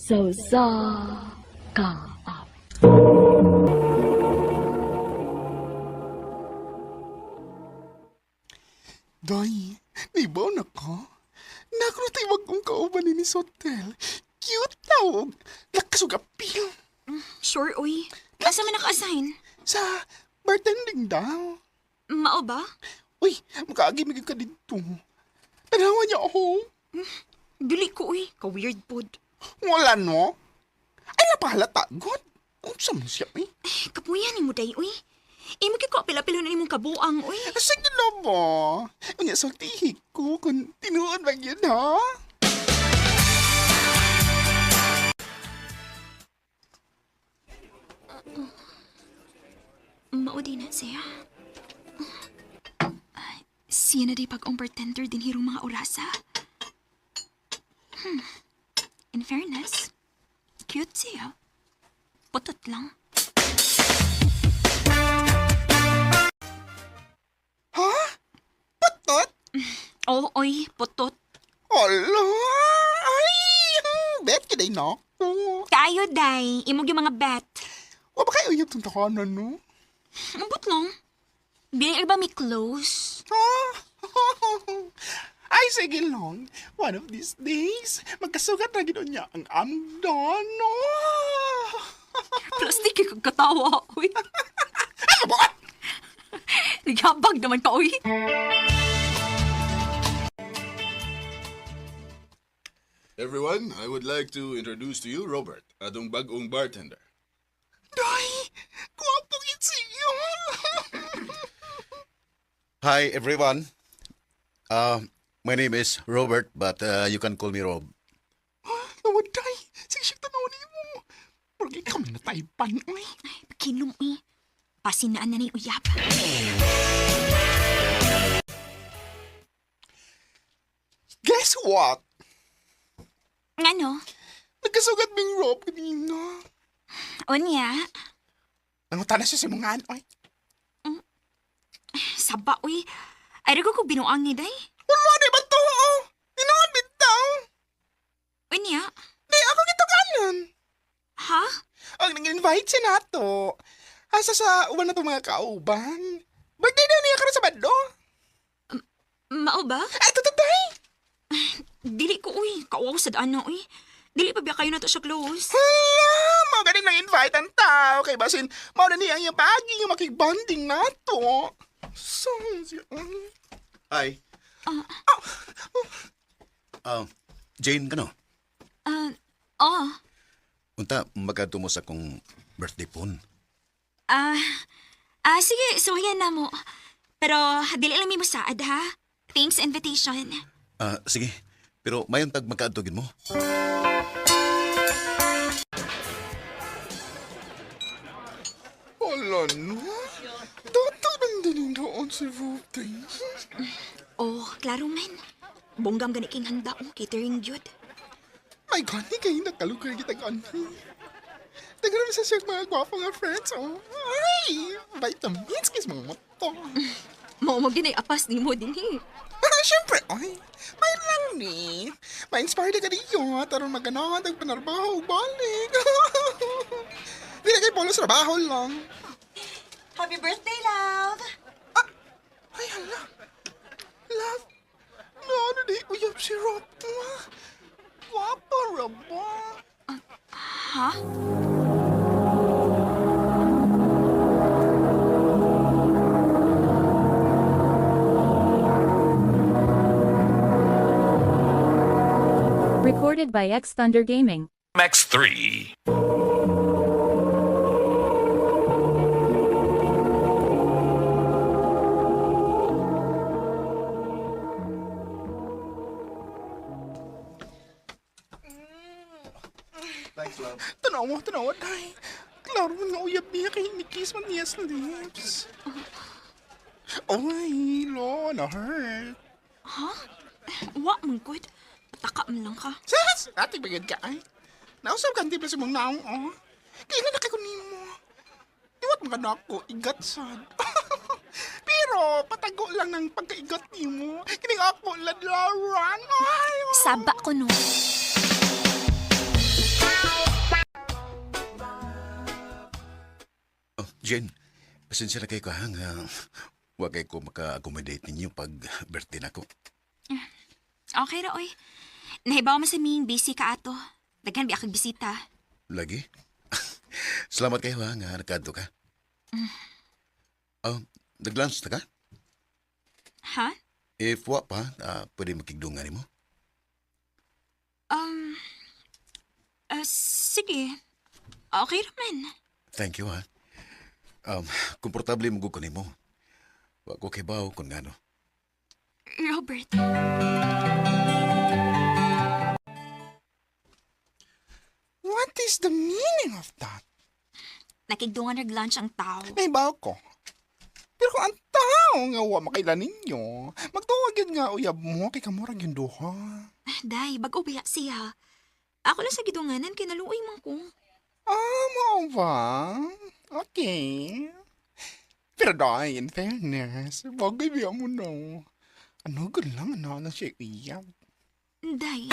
Sausa ka up. Day, naibaw na ka? Nakunatay wag kong kauban ni sa hotel. Cute tawag. Lakas og appeal. Sure, uy. Asa man naka-assign? Sa bartending daw. Mao ba? Uy, makaagimig ka dito. Tanawa niya ako. Dili ko, uy. Ka-weird pod. Wala no? Ay, napahalata, God. Kung saan mo siya, eh? Kapuyan ni mo, day, uy. Imo ko apil-apilo na nimong kabuang, uy. Sige na ba? Unya, sa tihik ko kung tinuod ba yun, ha? Mao din na siya. Siya na di pag-ong bartender din hirong mga orasa. In fairness, cute siya. Putot lang. Ha? Patot? Oo, oy, putot. Hala! Ay! Bet ka day na ako. Kayo, day. Imog yung mga bet. O ba kayo yung takanan, no? Ambot lang. Binil ba may close? Ha? Ay, sige lang. One of these days, magkasugat na gino'n niya ang among dono. Plastic yung katawa, uy. Ano ba? Naghabag naman ka, uy. Everyone, I would like to introduce to you Robert, atong bagong bartender. Day, kuwapong itsiyo. Hi, everyone. My name is Robert, but you can call me Rob. Nawad, Day. Sige siya tanawin mo. Pero ikaw na taypan, uy. Kinom, uy. Pasinaan na ni uyap. Guess what? Ano? Nagkasugat bing Rob kanina. Unya? Nangutan na siya si mga anoy. Saba, uy. Ay, ko binuang ni day. Wala, di ba to? Tinawan bitaw. Unya? Di ako gituganan. Ha? Ang nang-invite siya na to. Asa sa uwan na to mga kauban. Birthday na niya ka rin sa bando. Mao ba? Ay, tatay! Dili ko, uy. Kawaw sa daan na, uy. Dili pa biya kayo na to sa close. Hala, mga ganin nang-invite ang tao. Kay basin, mao na niya yung pagi yung makibanding na to. So, siya... Hi. Jane, kano? Oh. Unta, magkadto mo sa kong birthday phone. Sige, suhayan na mo. Pero, dili lang mi mo saad, ha? Thanks, invitation. Sige. Pero mayon tag magkaadtogin mo. Wala no. Tatang din doon si Ruby. Oh, klaro man. Bonggam gani king handa, catering jud. My God, di kayo nakalugay kita gani. Tagaram sa siya mga gwapo nga friends, oh. Ay, vitamins kis mga moto. Mao mo ginay apas ni mo din, eh. Siyempre, ay, may lang ni. Ma-inspired ka niyo, taron maganahan, tagpanarbaho, balik. Di na kayo polo sa trabaho lang. Happy birthday, love! Ay, hala. Love, no, ano di uyab si Rob. Guwapa, Robo. Ha? Recorded by X Thunder Gaming. X3. Thanks, love. Tanawa, day. Klaro mo nga uyab niya kay Nikis man niya sa lips. Ay, lo, na-hurt. Ha? Wa mong good. Pataka man lang ka. Sas! Ate, bagad ka ay. Nausap ka ang tipla sa mong naong, oh. Kailan na kayo nimo? Iwat mga nako, igat sad. Pero, patago lang ng pagkaigat nimo. Kining ako, ladlaran. Ay, oh. Saba ko no. Jen, pasensya na kayo ka nga wa kay ko maka-accommodate ninyo pag birthday na ko. Okay ra, oy. Nahibaw mo sa ming busy ka ato. Daghan biya kag bisita. Lagi? Salamat kayo ha nga nakadto ka. Nag-lunch na ka? Ha? If wa pa, pwede makigdungan mo. Sige. Okay raman. Thank you ha. Komportable mo kunin mo. Wa ko kibaw kung ngano. Robert. What is the meaning of that? Nakigdungan nag-lunch ang tao. Nahibaw ko. Pero kung ang tao nga wa makailan ninyo, magtuwag yun nga uyab mo kay kamurag yung duha. Day, bago biya siya. Ako lang sa gidunganan, kinaluoy man ko. Mao ba? Okay. Pero dahil, in fairness, bagay biya mo na. Ano lang na siya uyab. Day.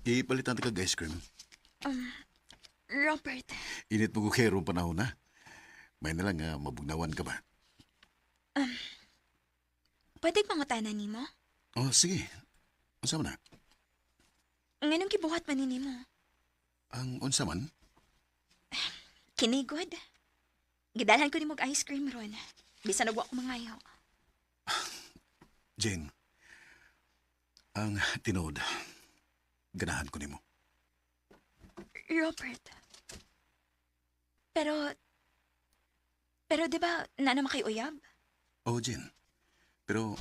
Ipalitan ka ice cream. Robert. Init mo kukero panahon na. May nalang mabugnawan ka ba? Pwede pangutanan ni mo? Oh, sige. Unsa man na? Nganong kibuhat man ni mo? Ang unsa man? Kinigod. Gidalhan ko ni mog ice cream ron. Bisa nagwa ko mangayaw. Jane, ang tinod, ganahan ko nimo. Robert. Pero di ba na naman kay uyab? Oh, Jane. Pero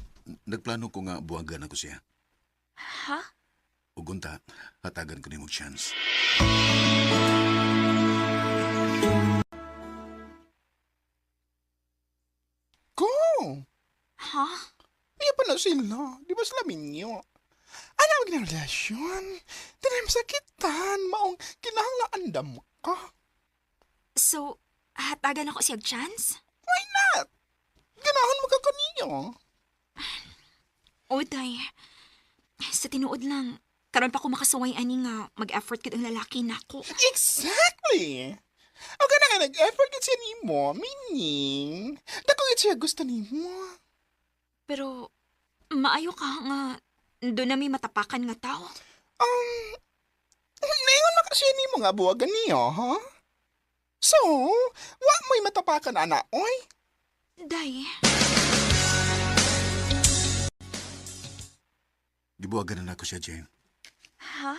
nagplano ko nga buwagan ako siya. Ha? Ugunta, hatagan ko nimo chance. Go! Ha? Iya pa na sila. Di ba sila minyo? Ano ang ginarelasyon? Tinay masakitan. Maong kinahanglaan dam ka. So, hatagan ako siyag chance? Why not? Ganahan mo ka kaniyo. Oday. Sa tinuod lang, karon pa ko makasaway ani nga mag-effort kid ang lalaki nako. Exactly! O ka na nga nag-effort ka siya ni mo, meaning, dako ka siya gusto ni mo. Pero, maayo ka nga, doon na may matapakan nga tao. Naingon na kasi ni mo nga buwagan niyo, ha? So, wa mo'y matapakan ana, oy? Day, Gibuwagan na ako siya, Jane. ha?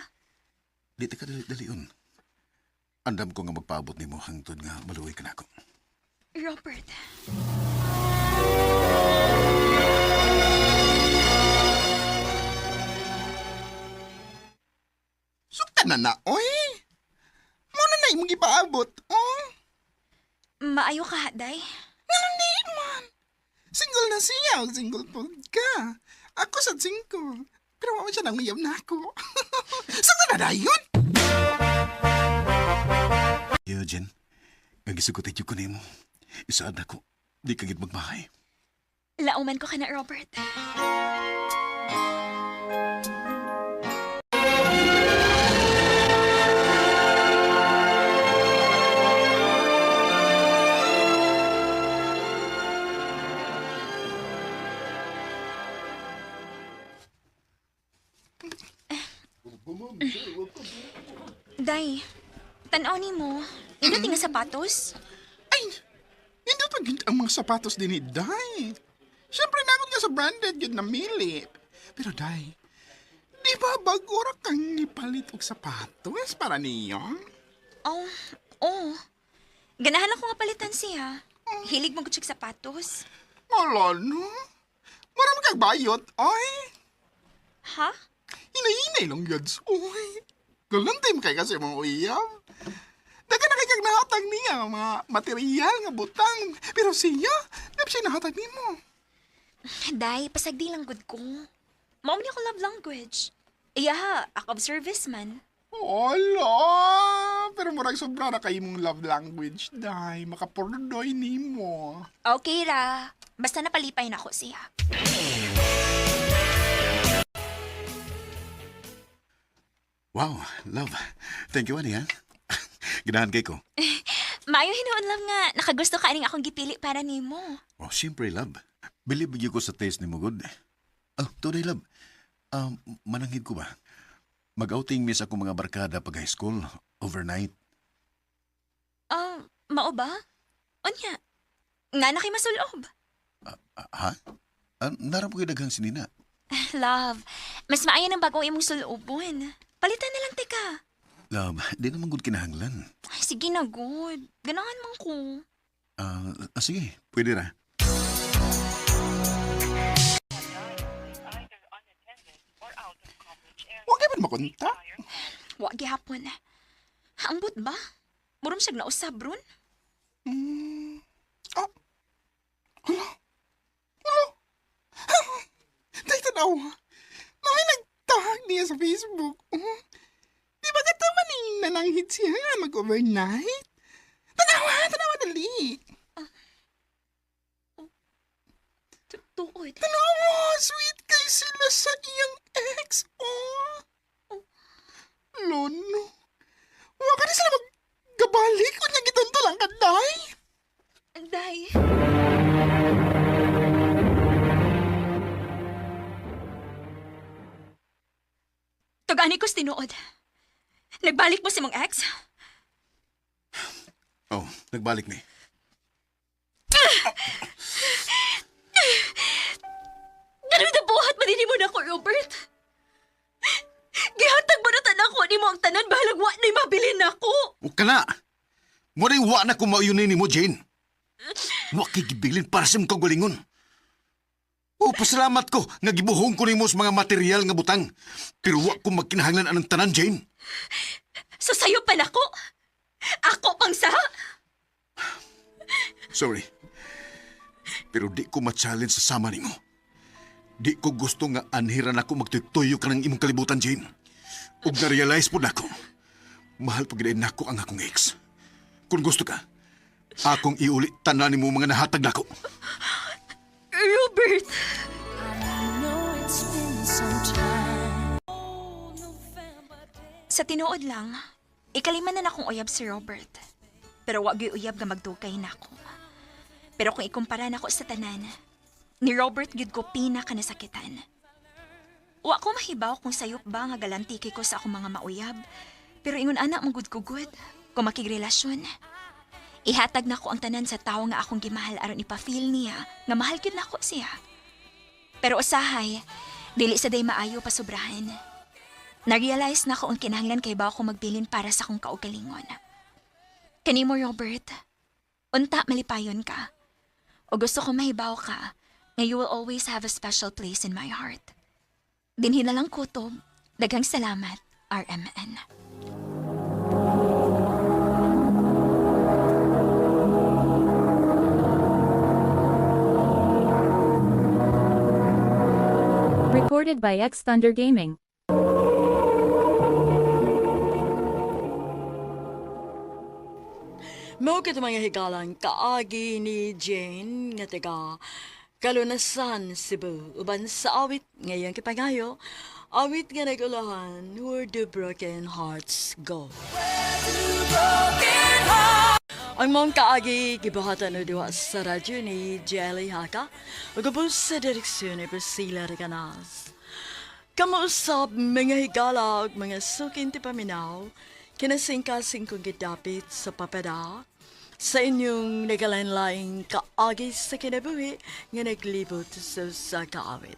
Di ka dali-dalion. Andam ko nga magpaabot nimo hangtod nga maluoy ka na ako. Robert. Sukta na na, oy? Muna na imong ipaabot, oh? Maayo ka, Day. Hindi man. Single na siya, o single po ka. Ako sa single. Pero wala siya nanguyab na ako. Saan na yun? Eugene, nagisugutin yung kunin mo. Isaad ako, di kagit magmahay. Lauman ko ka na, Robert. Day, tanaw ni mo. Ino tinga sapatos? Ay, hindi pa gid ang mga sapatos din ni Day. Siyempre na nga sa branded yun na mili. Pero Day, di ba bagura kang nipalit og sapatos para niyo? Oh. Ganahan ako nga palitan siya. Hilig mo gutsig sapatos. Wala no. Marami kang bayot, oy. Ha? Hinay-hinay lang yads, oy. Galantay mo kay kasi mga uyab. Daga na kay kang nahatag niya, mga material nga butang. Pero siya, dapat siya nahatag ni mo. Day, pasagdi lang good ko. Mao ni ako love language. Iya, ako of service man. Wala! Pero murag sobra na kayo mong love language, Day. Makapurdoy ni mo. Okay ra. Basta napalipay na ako siya. Wow, love. Thank you, ani, ha? Ganahan kay ko. Maayo hinuon lang nga, nakagusto ka rin akong gipili para nimo. Oh, siyempre, love. Believe you ko sa taste ni mo, good. Oh, today, love. Mananghid ko ba? Mag-outing miss ako mga barkada pag high school, overnight. Mao ba? Unya, nga na kay masulob. Ha? Narap ko daghang sinina. Love, mas maayo ng bagong imong sulubon. Palitan na lang, teka. Love, di naman good kinahanglan. Ay, sige na, good. Ganahan man ko. Sige, pwede ra. Huwag ka man makunta. Wa gihapon. Ambot ba? Murom siyag nausab ron. Dahil tanaw, may nagtahag niya sa Facebook. Di ba kataman ni nananghid siya nga mag-overnight? Tanawa, dali. Tuod. Tanawa, sweet kay sila sa iyang ex, oh. Lono, huwag ka na sila maggabalik kung niya gitunto lang ka, day. Day. Tugani ko tinuod. Nagbalik mo si mong ex? Oh, nagbalik ni. Ganun na buhat manini mo na ko, Robert. Gihatag mo na tanan ko ni mo ang tanan bahalag wa na'y mabilin ako. Huwag ka na! Mo rin wa na kumayunin ni mo, Jane. Wa kigibilin para sa mong kagalingon. Oh, pasalamat ko nga gibuhong ko nimo sa mga material nga butang. Pero wa ko magkinahanglan anang tanan, Jane. So sa'yo pa nako? Ako pang sa? Sorry. Pero di ko ma-challenge sa sama nimo. Di ko gusto nga anhiran ako magtuyok-tuyo ka ng imong kalibutan, Jane. Ug na-realize po na ako. Mahal po ginayin nako ang akong ex. Kung gusto ka, akong iulit tanan nimo mga nahatag nako. Robert! Sa tinuod lang, ikalima na akong uyab si Robert. Pero wag yung uyab nga magdugay na ako. Pero kung ikumpara na ako sa tanan, ni Robert gid ko pinaka nasakitan. Wa ko mahibaw kung sayop ba nga galantiki ko sa akong mga mauyab, pero ingon anak mong gud kung makigrelasyon. Ihatag na ko ang tanan sa tao nga akong gimahal aron ipa-feel niya nga mahal gid nako siya. Pero usahay, dili sa day maayo pa sobrahan. Na-realize na ko ang kinahanglan kay ba ako magbilin para sa akong kaugalingon. Kanimo, Robert, unta malipayon ka. O gusto ko mahibaw ka nga you will always have a special place in my heart. Dinhi na lang kutob. Daghang salamat, RMN. Recorded by X Thunder Gaming. Mao kita mga higalang kaagi ni Jane nga taga Kalunasan, Cebu. Uban sa awit ngayon kipangayo, awit nga nagulahan Where Do Broken Hearts Go. Ang mong kaagi gibahatan o diwa sa radyo ni Jelly Haka, ugabos sa direksyon ni Priscilla Reganas. Kamuusap mga higala ug mga sukin ti paminaw, kinasingkasing kong gidapit sa papada, sa inyong nagalanlaing kaagi sa kinabuhi nga naglibot sa kaawit.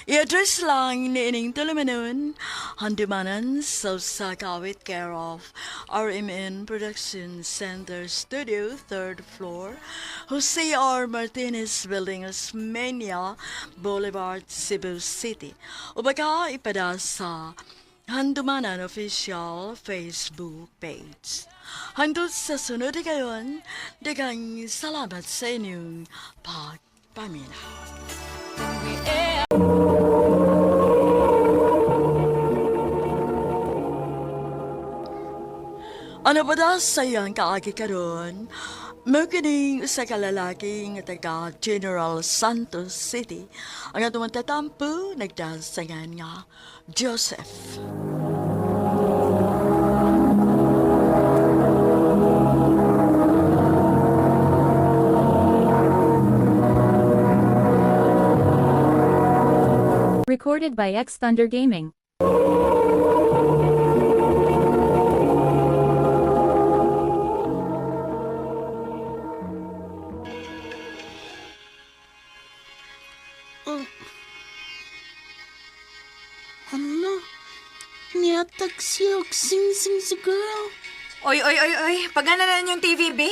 I-address lang ni ining tulumanon, handumanan sa kaawit care of RMN Production Center Studio, 3rd floor, Jose R. Martinez Building, Osmeña Boulevard, Cebu City. Ubaga ipada sa Handumanan Official Facebook page. Handot sa sunod kayon, dagang salamat sa inyong pagpamina. Ano ba da sayang kaagi karon? Magkining sa kalalaki nga taga General Santos City ang atong tatampo nagdasangan nga Joseph. Recorded by X Thunder Gaming. Hala, niyatag siya og sing-sing si girl. Oy, oy, oy, oy. Pagana na yung TV, be.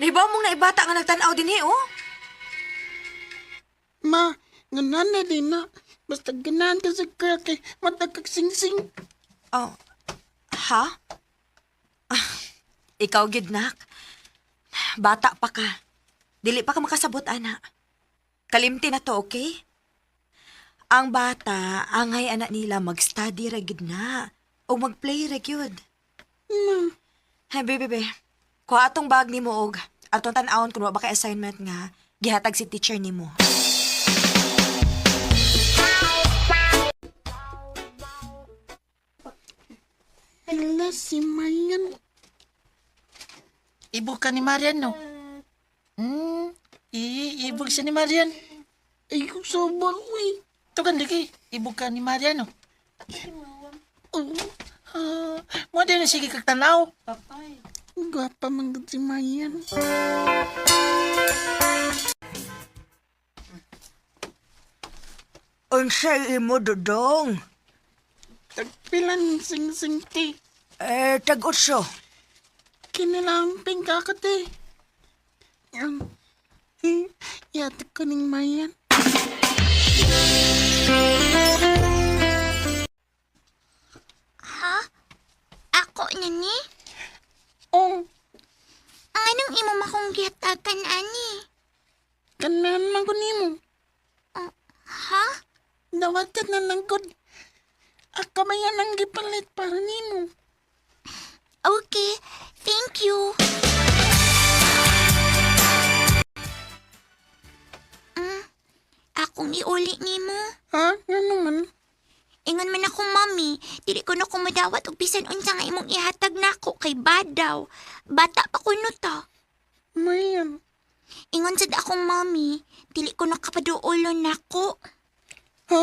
Nahibaw mong naibata nga nagtanaw din oh. Ma, ganan na din na. Basta ganan ka si girl kay matag kag sing-sing. Oh. Ha? Ah, ikaw, gidnak. Bata pa ka. Dili pa ka makasabot, ana. Kalimti na to, okay? Ang bata, angay anak nila mag-study ra gid na. O mag-play ra gyud. Hey, bebe. Kuha atong bag ni mo og atong tan-awon kung wa ba kay assignment nga gihatag si teacher nimo. Hala, si Mayan. Ibu ka ni Marian, no? Ibu siya ni Marian. Ay, kung sobar, uy. Tugan lagi, ibu ka ni Marian, no? Oh, Mo din na sige kagtanaw. gwapa man gud si Mayan. Unsay imo dodong? Tagpilan sing-sing ti. Tag-utso. Kinilamping kakati. Yatag ko ning Mayan. Ha? Ako na ni? Oh, Ang anong imo makong gihatagan, ani? kanan man ko nimo. Ha? Dawatan na lang ko. Ako mayan ang gipalit para nimo. Okay, thank you. Akong iuli nimo. Ha? Ano man? Ingon man akong mami, dili ko na kumadawat og bisan unsa nga imong ihatag nako kay badaw. Bata pa ko no ta. Mayan. Ingon sad akong mami, dili ko na kapaduolon nako. Ha?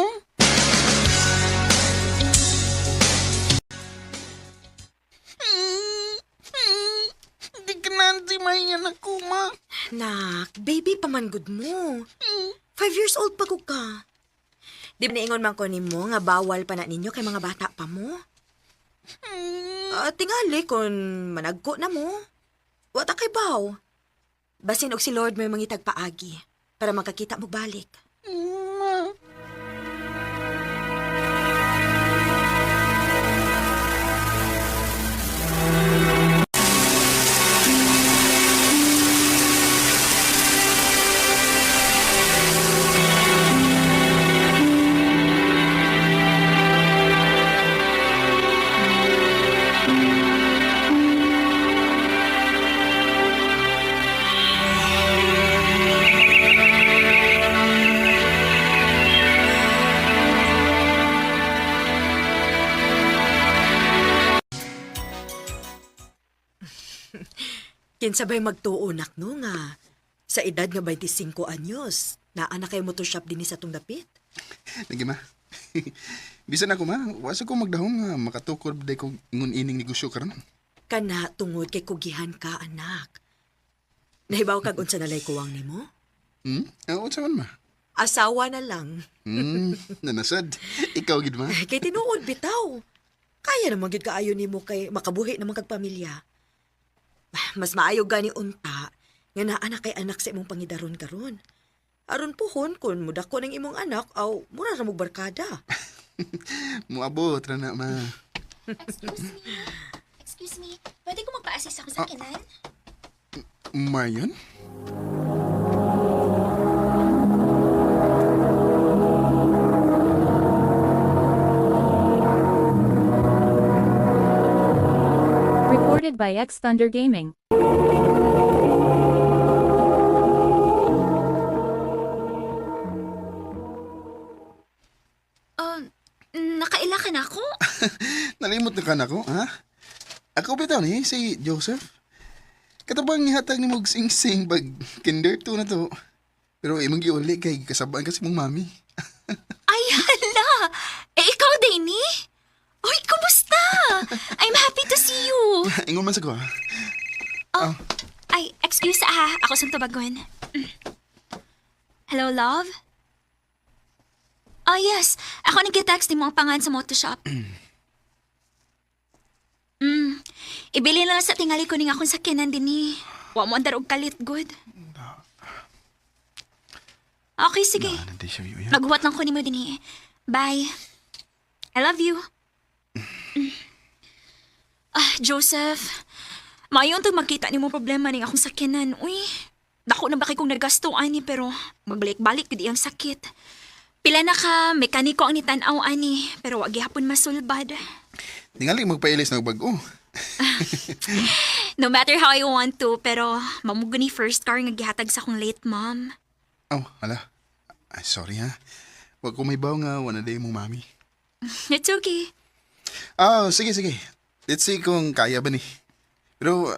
Di ka na si Mayan ako, ma. Nak, baby pa man gud mo. 5 years old pa ko ka. Di ba naingon man ko nimo nga bawal pa na ninyo kay mga bata pa mo? Tingali kung managko na mo. Wata kay baw. Basin og si Lord may mangitag paagi para makakita mo balik. Ma. Kinsabay magtuunak no nga. Sa edad nga 25 anyos, naa na kay motoshop din sa tong dapit. Lagi, ma. Bisan ako, ma. Wasa ko magdahong nga makatukod day ko ngun ining negosyo karon. Kana tungod kay kugihan ka, anak. Nahibaw kag unsa nalay kuwang nimo? Oo, sa man, ma. Asawa na lang. Nanasad. Ikaw, gid, ma. Kay tinuod bitaw. Kaya naman gid kaayo nimo kay makabuhi naman kag pamilya. Mas maayo gani unta nga naa na kay anak sa imong pangidaron karon. Aron puhon kun mudako ng imong anak aw mura ra mo barkada. Muabot ra na, ma. Excuse me, pwede ko magpa-assist ako sa kinan? Marian? Recorded by X Thunder Gaming. Nakaila ka na ako? Nalimot na ka na ko, ha? Ako bitaw ni, si Joseph. Katabang ihatag ni mog sing-sing pag kinder 2 na to. Pero imong giuli kay kasabaan kasi mong mami. Ay, hala! ikaw, Danny? Uy, kumusta? I'm happy to see you. Ingon man sa ko. Ay, excuse ako sa tabagon. Hello, love? Oh, yes. Ako nag-text ni mo ang pangan sa motoshop. Ibili na lang sa tingali ko ning akong sakyanan din ni. Wa mo andar og kalit, good. Okay, sige. Nanti siya yun. Maghuwat lang ko ni mo din Bye. I love you. Joseph. Mayon to magkita ni mo problema ning akong sakyanan. Uy, dako na ba kay kong nagasto ani pero magbalik-balik gud iyang sakit. Pila na ka mekaniko ang nitan-aw ani pero wa gihapon masulbad. Tingali magpailis na bago. No matter how I want to, pero mamugo ni first car nga gihatag sa akong late mom. Oh, hala. Ay, sorry ha. Wag ko may baw nga wala day mong mami. It's okay. Sige. Let's see kung kaya ba ni. Pero,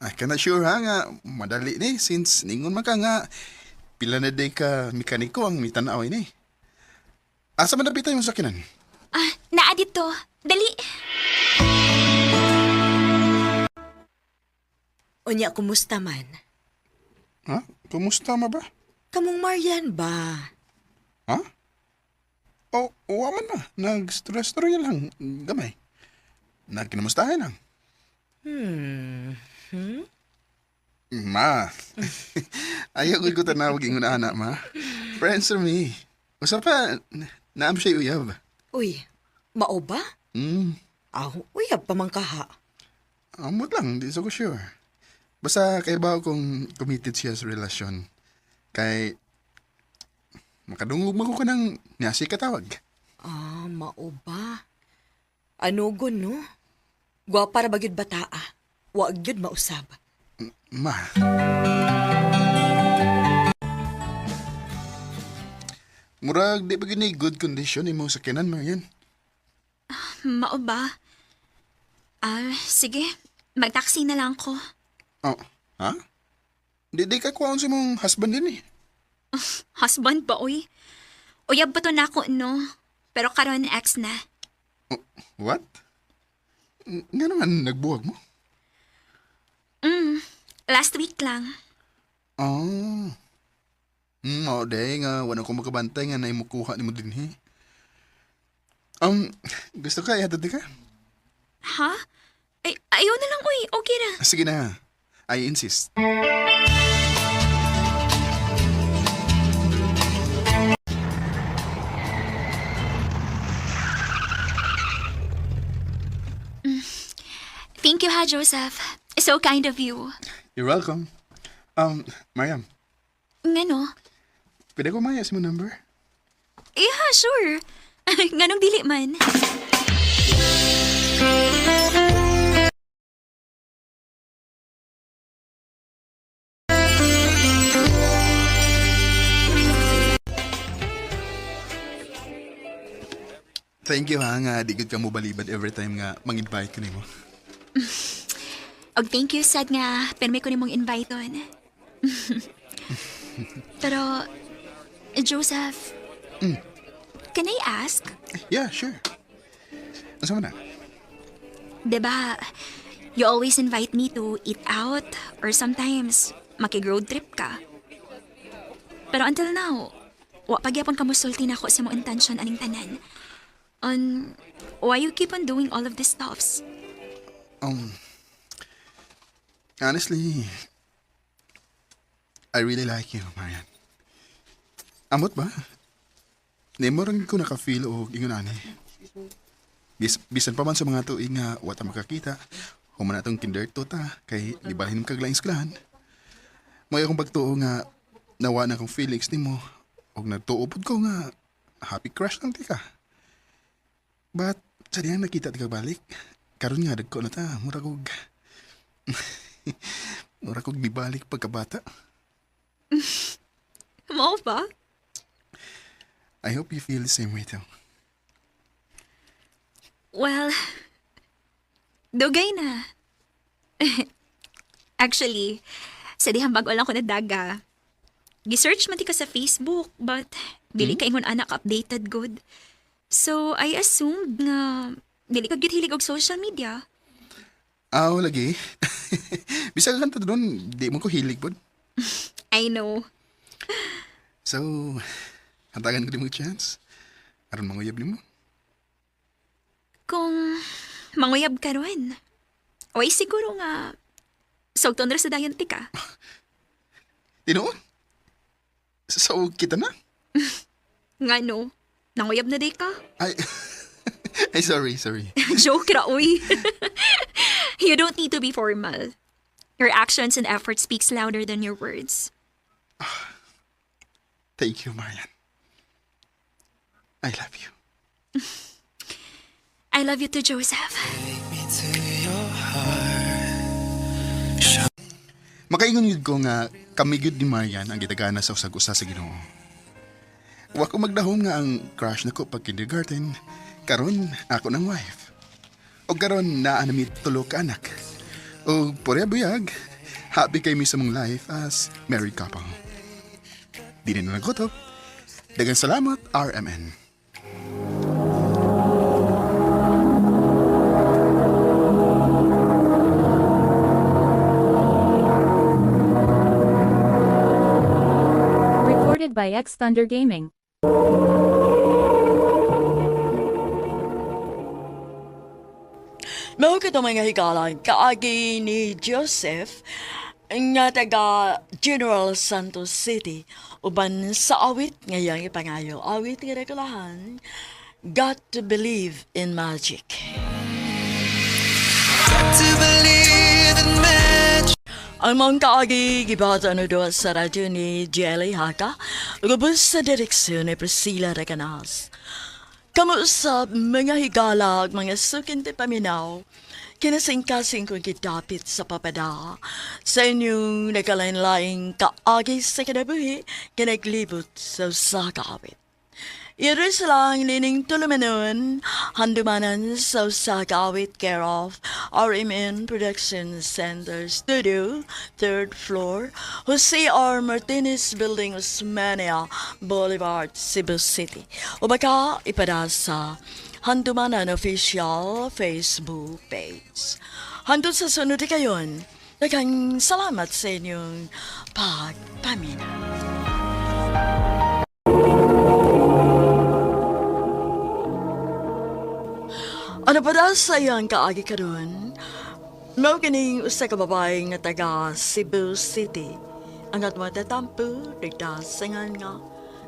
I cannot sure ha nga madali ni since ningon man ka nga pila na day ka mekaniko ang mitanaw ni. Asa man napita yung sakinan? Naa dito. Dali. Unya, kumusta man? Ha? Kumusta ma ba? Kamong Marian ba? Ha? Oh, waman na. Nag-stress-story lang. Gamay. Nagkinamustahan lang. Ma. Ayaw ko tanawag yung anak, ma. Friends are me. Usa pa, naam siya uyab. Uy, mao ba? Uyab pa man kaha. Amot lang, di so ko sure. Basta kay ba kung committed siya sa relasyon. Kay makadungog mo ko ka ng niyasi katawag. Mao ba? Ano gun, no? Gwapa ra bagyud bataa. Wa gyud mausab. Ma. Murag di ba gini good condition imong sakyanan mo yan? Mao ba? Sige. Mag-taxi na lang ko. Oh, ha? Di ka kuwaon sa mong husband din eh. Husband ba, uy? Uyab ba to na ako, no? Pero karon ex na. What? Nga naman nagbuwag mo? Last week lang. Oh. Oo, day nga, wala ko makabantay nga na imukuha ni mo din eh. Gusto ka, ihatod ka? Ha? Ay, ayaw na lang, uy. Okay na. Sige na, I insist. Thank you, ha, Joseph. So kind of you. You're welcome. Mariam, Ngano? pwede ko mayas mo number? Yeah, sure. Nganong dili man? Thank you ha, nga di gud ka mo balibad every time nga mang-invite ko nimo. Og thank you, sad nga, permi ko nimong invite on. Pero, Joseph, can I ask? Yeah, sure. Asa man na? Diba, you always invite me to eat out or sometimes makig-road trip ka. Pero until now, wa pagyapon ka musulti na ako sa mong intention aning tanan. On why you keep on doing all of these stuffs? Honestly, I really like you, Marian. Amot ba? Nemo rin ko naka-feel o ingon ani. Bisan pa man sa mga tuig nga wata makakita, human atong kinder to ta, kay libalhin mo kaglaing eskwelahan. May akong pagtuo nga nawa na akong feelings nimo og nagtuupod ko nga happy crush lang ti ka. But sa diyang nakita ti balik, karon nga dagko na ta, murag kog nibalik pagkabata. Mo ba? I hope you feel the same way too. Well, dugay na. Actually, sa dihang bago lang ko na daga. Gisearch man ti ka sa Facebook, but dili ka ingon anak updated good. So, I assumed nga dili ka gyud hilig og social media. Aw, lagi. Bisa ka kanta doon, di mo ko hilig po. I know. So, hantagan ko di mo chance. Aron manguyab ni mo. Kung manguyab ka ron, way siguro nga sugton ra sa dayon ka. Tinoon? So, kita na? Nga no, nanguyab na day ka? Ay, ay sorry. Joke ra, uy. You don't need to be formal. Your actions and effort speaks louder than your words. Thank you, Marian. I love you. I love you too, Joseph. Makaingon yun ko nga kami gyud ni Marian ang gitagana sa usag-usa sa Ginoo. Wa ko magdahom nga ang crush nako pag kindergarten, karon ako nang wife. O karon naa nami tulo ka anak. O pore buyag, happy kay mi sa mong life as married couple. Di na nagkotop. Dagang salamat, RMN. Recorded by X Thunder Gaming. Mao ka mga higalan kaagi ni Joseph nga taga General Santos City uban sa awit ngayang ipangayo awit nga nagkalahan Got to Believe in Magic. Ang mga kaagi gibata no do sa radyo ni Jelly Haka gubos sa direksyon ni Priscilla Recanas. Kamusta mga higala at mga sukin ti paminaw, kinasingkasing kong kitapit sa papada sa inyong nagkalain-laing kaagi sa kinabuhi kinaglibot sa sakawit. Iris lang lining tulumanon, handumanan sa sakawit care of RMN Production Center Studio, 3rd floor, Jose R. Martinez Building, Osmania Boulevard, Cebu City. O baka ipada sa Handumanan Official Facebook page. Handun sa sunod kayon, daghang salamat sa inyong pagpamina. Ano pa daw sa iyang kaagi ka doon? Mao kining usa ka babae nga taga Cebu City. Ang at matatampo, nagdasangan nga,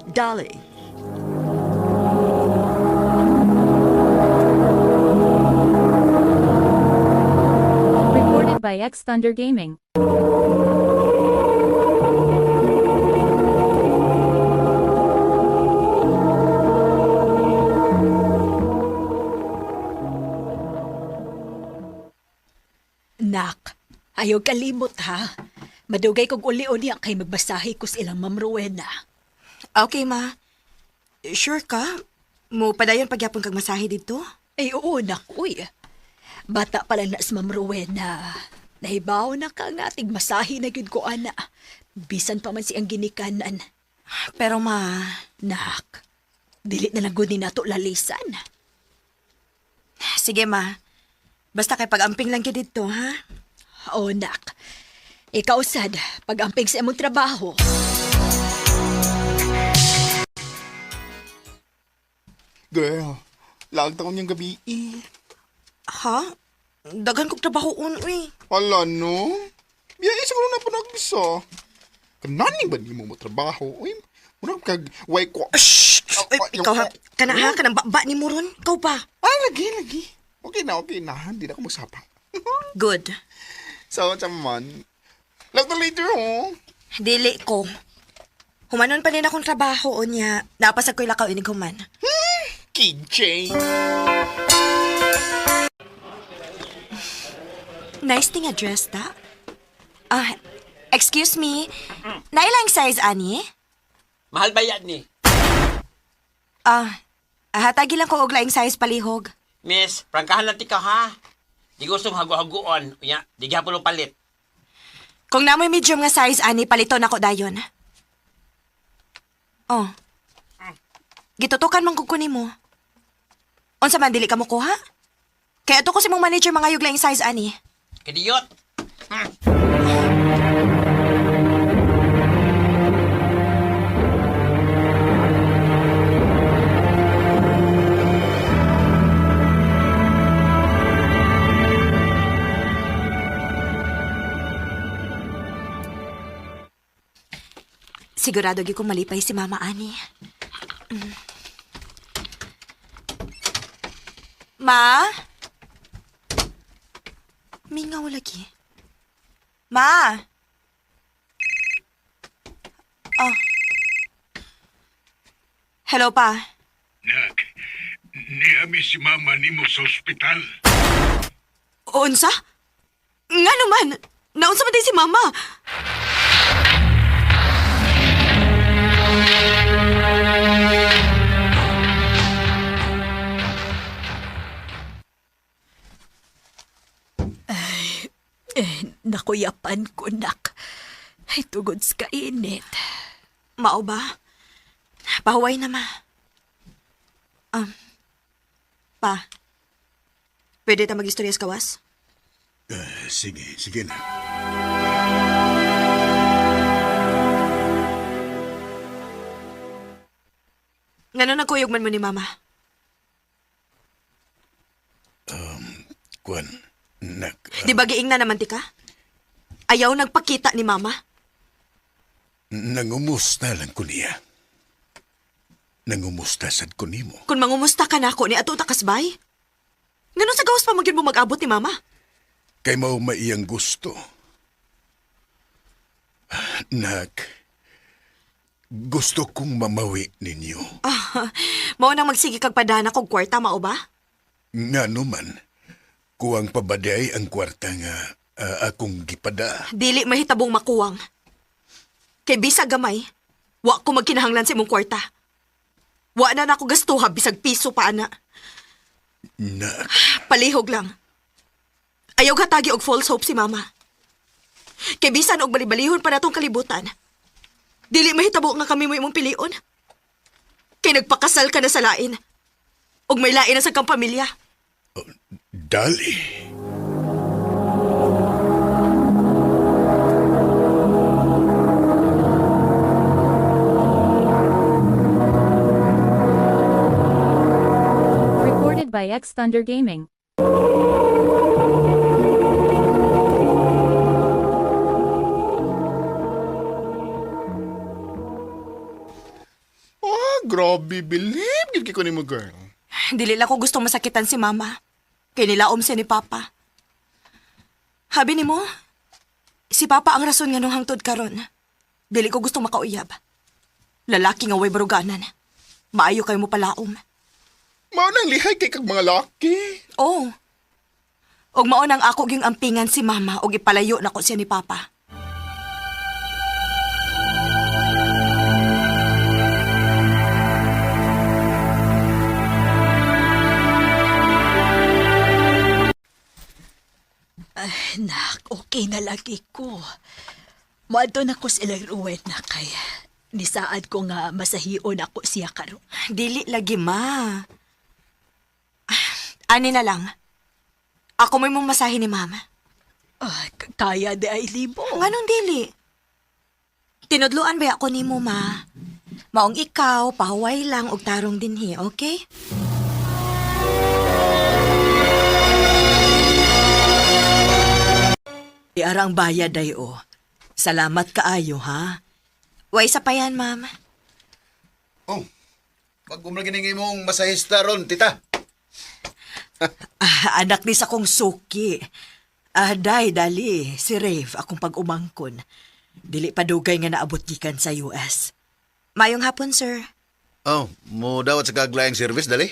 Dali. Recorded by X Thunder Gaming. Nak, ayaw kalimot ha. Madugay kog uli-uli ang kay magbasahi ko sa ilang Ma'am Rowena. Okay, ma. Sure ka? Mo padayon pagyapon kag masahe dito? Ay oo, nak, uy. Bata pa lang na si Ma'am Rowena. Nahibaw na ka nga ating masahi na gyud ko ana. Bisan pa man siyang ginikanan. Pero ma, Nak, dili na lang gud ni nato lalisan. sige ma. Basta kay pag-amping lang gyud dito, ha? Oo, nak. Ikaw sad, pag-amping sa imong trabaho. Girl, laag taon niyang gabi eh. Ha? Daghan kog trabahoon, uy. Wala no? Biya siguro na po nagbisa. Kananing ba ni mo trabaho? Uy, muna kag way ko. Shh! Ikaw ha? Kanang baba ni mo ron? Ikaw pa? Ah, lagi. Okay na. Hindi na ako magsapang. Good. So, chaman. Love to later, oh. Dili ko. Humanon pa rin akong trabaho o niya. Napasag ko'y lakaw inig human. KJ. Nice thing address, ta? Excuse me. Nailang size, ani? Mahal ba yan ni? Hatagi lang ko og laing size palihog. Miss, prangkahan natin ka ha. Di gusto hagu-haguon. Unya, di gihapon mo palit. Kung namoy medium nga size, ani, palito na ko dayon. Oh. Gitutukan man kung kunin mo. Unsa man dili ka mo kuha? Kaya to ko si mong manager mga yugla yung size ani. Kadiyot. Sigurado gi kong malipay si Mama Ani. Ma? Mingaw lagi. Ma? Oh. Hello pa. Nak, niami si mama nimo sa ospital. Unsa? Nga naman, naunsa man din si Mama? Nakuyapan ko, nak. Ay, tugod sa kainit. Mao ba? Pahuway na, Ma. Pa. Pwede ta mag-istorya sa kawas? Sige na. Ngano nagkuyog man mo ni Mama? Kwan, nak. Di ba giing na naman ti ka? Ayaw nagpakita ni Mama? Nangumusta lang ko niya. Nangumusta sad ko nimo. Kung mangumusta ka na ako ni ato takasbay? Ngano sa gawas pa magyud mo mag-abot ni Mama? Kay mao maiyang gusto. Nak, gusto kong mamawi ninyo. Mao nang magsige kag padana kog kwarta, mao ba? Nga naman, kuwang pabaday ang kwarta nga akong gipada. Dili mahitabong makuwang. Kay bisag gamay, wa ko magkinahanglan sa imong kwarta. Wa na nako gastuha bisag piso pa ana. Nak, Palihog lang. Ayaw hatagi og false hope si Mama. Kay bisan og balibalihon pa natong kalibutan. Dili mahitabo nga kami mo imong pilion. Kay nagpakasal ka na sa lain. Og may lain na sa kang pamilya. Dali. Recorded by X Thunder Gaming. Oh, grabe, bilib. Gid ko ni mo, girl. Dili lang ko gustong masakitan si Mama. Kay nilaom siya ni Papa. Habi ni mo, si Papa ang rason nga nung hangtod karon. Dili ko gustong makauyab. Lalaki nga way baruganan. Maayo kayo mo palaom. Mao nang lihay kay kag mga laki. Oo. Og mao nang ako gyung ampingan si Mama og ipalayo nako siya ni Papa. Nak, okay na lagi ko. Muadto na ko sila ruwet na kay nisaad ko nga masahion ako siya karon. Dili lagi, Ma. Ani na lang. Ako may mong masahe ni Mama. Kaya di ay libo. Nganong dili? Tinudluan ba ako ni mo, Ma? Maong ikaw, pahuway lang og tarong dinhi, okay? Iarang bayad day o. Salamat kaayo, ha? Way sa pa yan, Ma'am. Oh, pag-umlagin mong masahista ron, tita. Anak ni sa kong suki. Day, dali. Si Rave, akong pag-umangkon. Dili pa dugay nga naabot gikan sa US. Mayong hapon, sir. Oh, mo dawat sa kaglayang service, dali.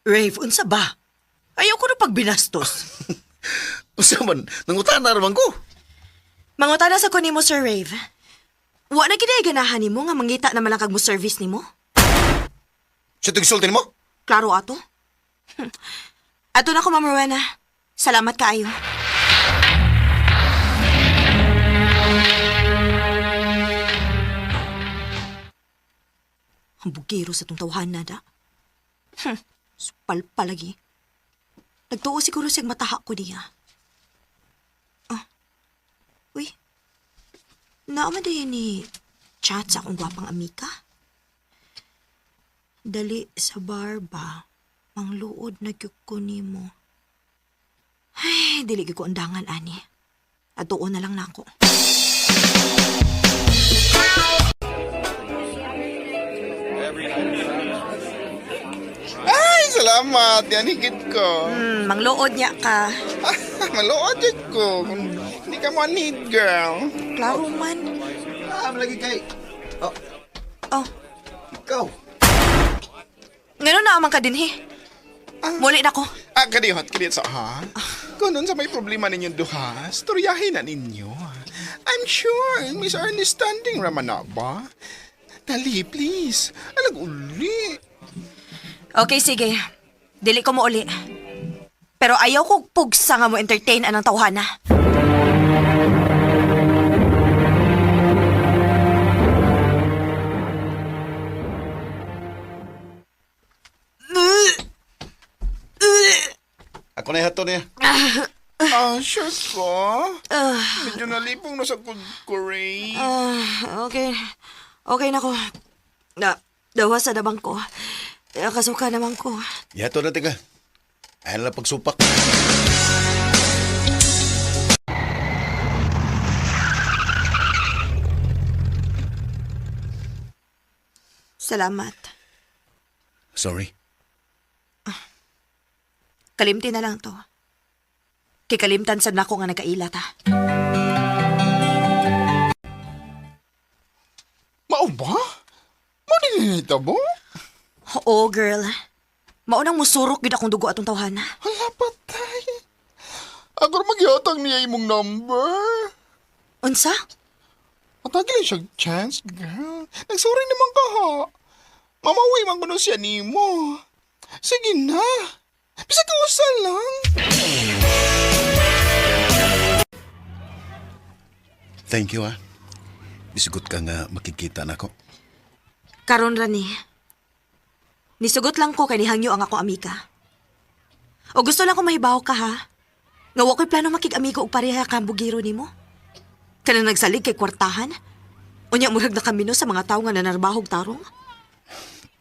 Rave, unsa ba? Ayaw ko na pagbinastos. Usa man, nangutana naman ko. Mangutana sa ko nimo, Sir Rave. Wa na gid ganahan nimo nga mangita na malakag mo service nimo? Siya tigsultin mo? Klaro ato? Ato na ko, Ma'am Rowena. Salamat kaayo. Ang bugiro sa tong tawhan na da. Supal pa lagi. Nagtuo siguro siyang mataha ko niya. Uy, naama din ni chat sa akong gwapang amika. Dali sa bar ba, mangluod na gyud ko nimo. Ay, dili gyud ko undangan, ani. At tuon na lang nako. Ay, salamat. Yan higit ko. Mangluod niya ka. Maluod yun ko. Hindi ka mo need, girl. Klaro man. Lagi kay. Oh, Ikaw. ngayon naaman ka din, he. Muli na ko. Kadihot sa ha? Kung nun sa may problema ninyong duha, storyahin na ninyo. I'm sure, Miss Understanding raman na ba? Dali, please. Alag uli. Okay, sige. Dili ko mo uli. Pero ayaw ko pugsa nga mo entertain anang tawhana. Ako na hato niya. Sure ko. Medyo nalipong na sa good ko, Ray. Okay. Okay na ko. Dawa sa dabang ko. Kasuka naman ko. Yato na tiga. Ayaw na pagsupak. Salamat. Sorry. Kalimti na lang to. Kikalimtan sa nako nga nagkailat, ha. Mao ba? Maninita mo? Oo, girl. Maunang musurok gid akong dugo atong tawhana. Hala, patay. Ako magyatang niya imong number. Unsa? Matagil siya chance, girl. Nagsuri naman ka, ha? Mamawi man ko siya nimo. Sige na. Bisa ka usa lang. Thank you, ha. Bisugot ka nga makikita na ko. Karon ra ni. Nisugot lang ko kay nihangyo ang ako amika. O gusto lang ko mahibaw ka, ha? Nga wa ko'y plano makig-amigo og pareha ka ang bugiro nimo. Kana nagsalig kay kwartahan? Unya murag na kamino sa mga tao nga nanarbahog tarong?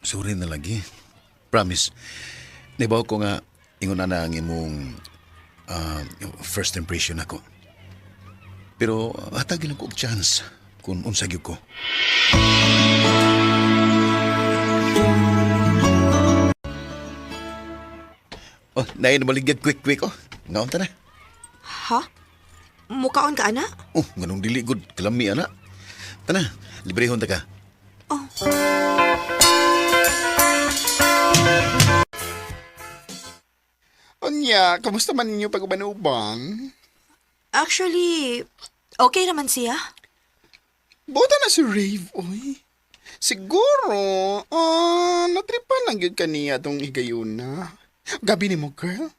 Sorry na lagi. Promise. Nabaw ko nga ingon na ang imong first impression ako. Pero hatagin ako og chance kung unsa gyud ko. Oh, nain maligyan quick oh. Ngaon ta na. Ha? Mukaon ka, ana? Oh, ganong dili good kalami ana. Tana, librehon ta ka. Oh. Onya, kamusta man ninyo pag-uban-ubang? Actually, okay naman siya. Buta na si Rave, oy. Siguro, natripan lang yun kaniya tong higayuna. Gabi ni mo, girl.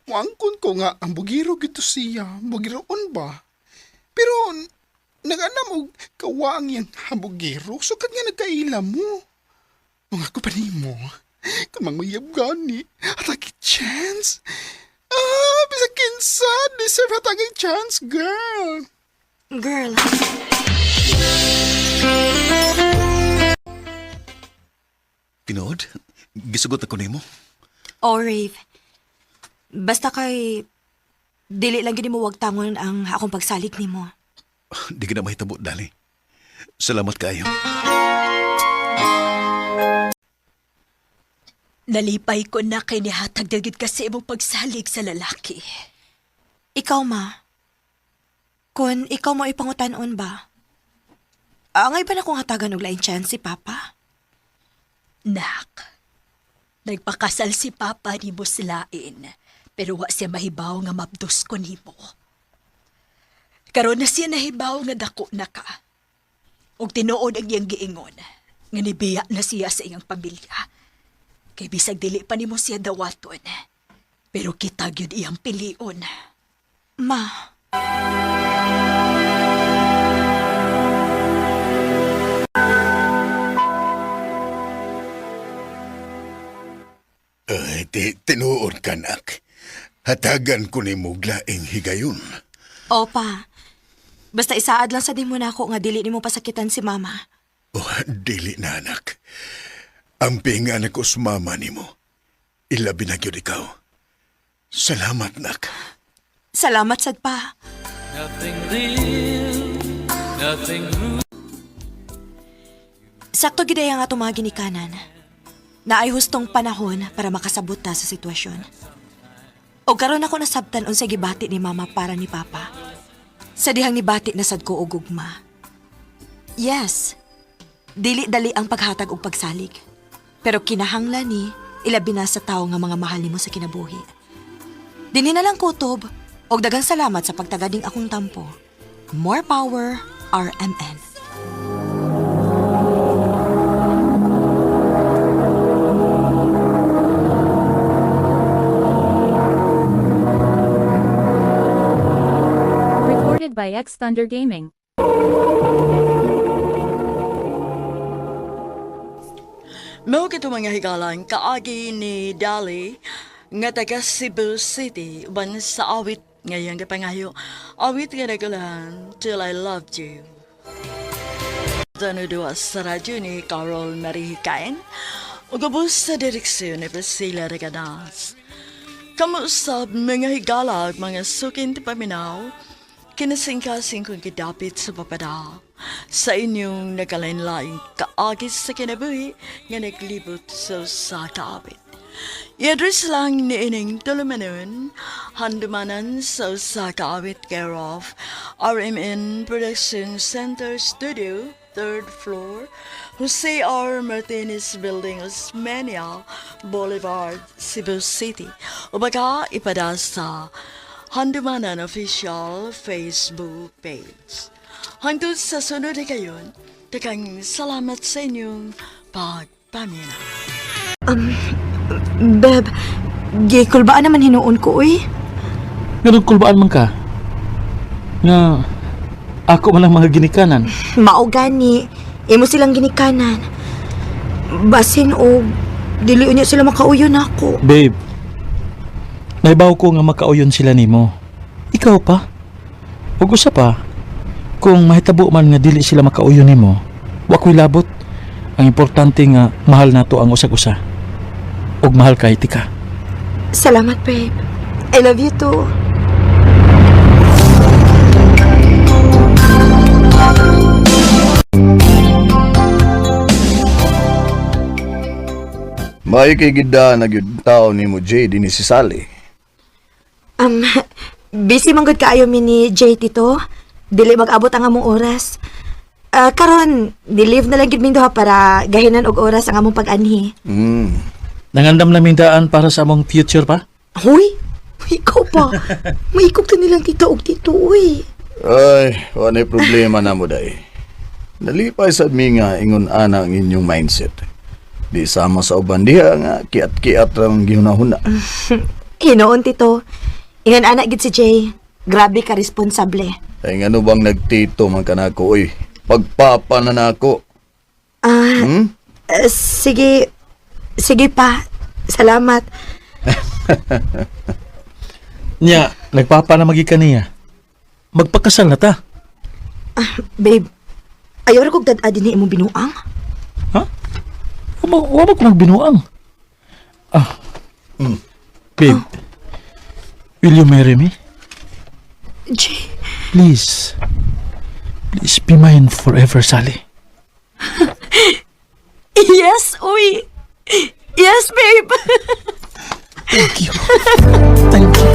Muangkon ko nga, ang bugiro gito siya. Bugiroon ba? Pero, nag-anam og kawang yan hambugiro. Sukat nga nagkaila mo. Mga ko pa ni mo. Kung manguyab gani, atagi chance. Bisa kinsa, deserve atagi chance, girl. Girl. Tinood, gisugot ako nimo. Oh, Rave. Basta kay... Dili lang gini mo wag tangon ang akong pagsalig nimo. Di ka na mahitabo, dali. Salamat kayo. Nalipay ko na kay nihatag dagid kasi imong pagsalig sa lalaki. Ikaw, ma. Kun ikaw mo ipangutan-on ba? Angay ba na kung hatagan og lain chance si Papa? Nak, nagpakasal si Papa ni mo silain, pero wa siya mahibaw nga mabdos ko nimo. Karon na siya nahibaw nga dako na ka. Og tinuod ang iyang giingon, nga nibiya na siya sa iyang pamilya. Kay bisag dili pa nimo siya dawaton, pero kita gyud iyang pilion. Ma. Sulti, tinuod ka, nak. Hatagan ko ni muglaing higayon. Opa, basta isaad lang sa di mo na ako nga dili ni mo pasakitan si mama. Oh, dili na, anak. Ang pinga na ko sa mama ni mo. Ilabi na gyud ikaw. Salamat, nak. Salamat sad pa. Sakto gidaya nga mga ginikanan na ay hustong panahon para makasabot ta sa sitwasyon. O karon ako nasabtan unsay gibati ni mama para ni papa. Sa dihang nibati na sad ko og ugma. Yes, dili dali ang paghatag og pagsalig. Pero kinahanglan ni ilabi na sa tao nga mga mahal nimo sa kinabuhi. Dinhi na lang kutob og daghang salamat sa pagtagading akong tampo. More power, RMN. Recorded by X Thunder Gaming. Mao kito mga higalan kaagi ni Dali nga taga Cebu City uban sa awit ngayong kapangayo. Awit nga nagalan Till I Loved You. Tanudua sa radyo ni Carol Marihikain ugabos sa direksyon ni Priscilla Regadas. Kamusab mga higalag mga sukin ti paminaw kinasingkasing kong kidapit sa papada sa inyong nagalain-laing kaagis sa kinabuhi nga naglibot sa kaabit. I-address lang ni ining tulumanon, handumanan sa kaabit care of RMN Production Center Studio, 3rd floor, Jose R. Martinez Building, Osmeña Boulevard, Cebu City. O baka ipada sa Handumanan Official Facebook page. Hangtod sa sunod na kayon, takang salamat sa inyong pagpamina. Beb, gikulbaan naman hinuon ko, uy. Ganun kulbaan man ka? Nga, ako man ang mga ginikanan. Mao gani, imo silang ginikanan. Basin o, dili unya sila makauyon ako. Babe, naibaw ko nga makauyon sila nimo. Ikaw pa? Huwag usa pa. Kung mahitabo man nga dili sila makauyon nimo, wa ko'y labot. Ang importante nga mahal nato ang usag-usa. Ug mahal kay tika. Salamat, babe. I love you too. May kigida na gyud tao ni mo Jay dinhi si Sally. Busy man gud kaayo mi ni Jay tito. Dili mag-abot ang among oras. Karon, di-leave na lang gid ming duha para gahinan og oras ang among pag-anhi. Nangandam naming daan para sa among future pa? Huy, ikaw pa. Maikog ta nilang tita og tito, uy. Ay, wala problema na mo day. Nalipay sa mi nga ingon ana ang inyong mindset. Di sama sa uban diha nga kiat-kiat ang gihunahuna. Hinoon tito. Ingon anak gid si Jay. Grabe ka responsable. Ay ngano bang nagtito man kanako oy? Pagpapa na nako. Sige. Sige pa. Salamat. Nya, nagpapa na magikan niya. Magpakasal na ta. Babe, ayaw rin kong dadadin ni imong binuang. Ha? Wala ko magbinuang. Babe, will you marry me? Jay. Please. Please be mine forever, Sally. Yes, uy. Yes, babe. Thank you. Thank you.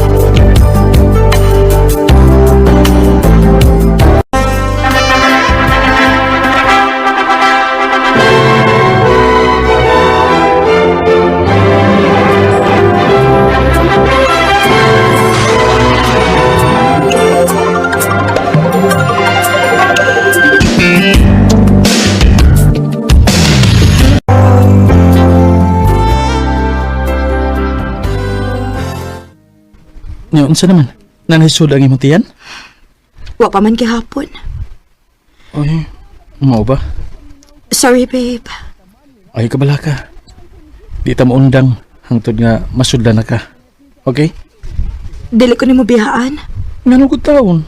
Ngayon, unsa naman? Nanhisod ang imong tiyan? Wa pa man gihapon. Ay, mo ba? Sorry, babe. Ay, kabala ka. Di ta maundang hangtod nga masudlan na ka. Okay? Dili ko nimo bihaan. Ngano ko taon?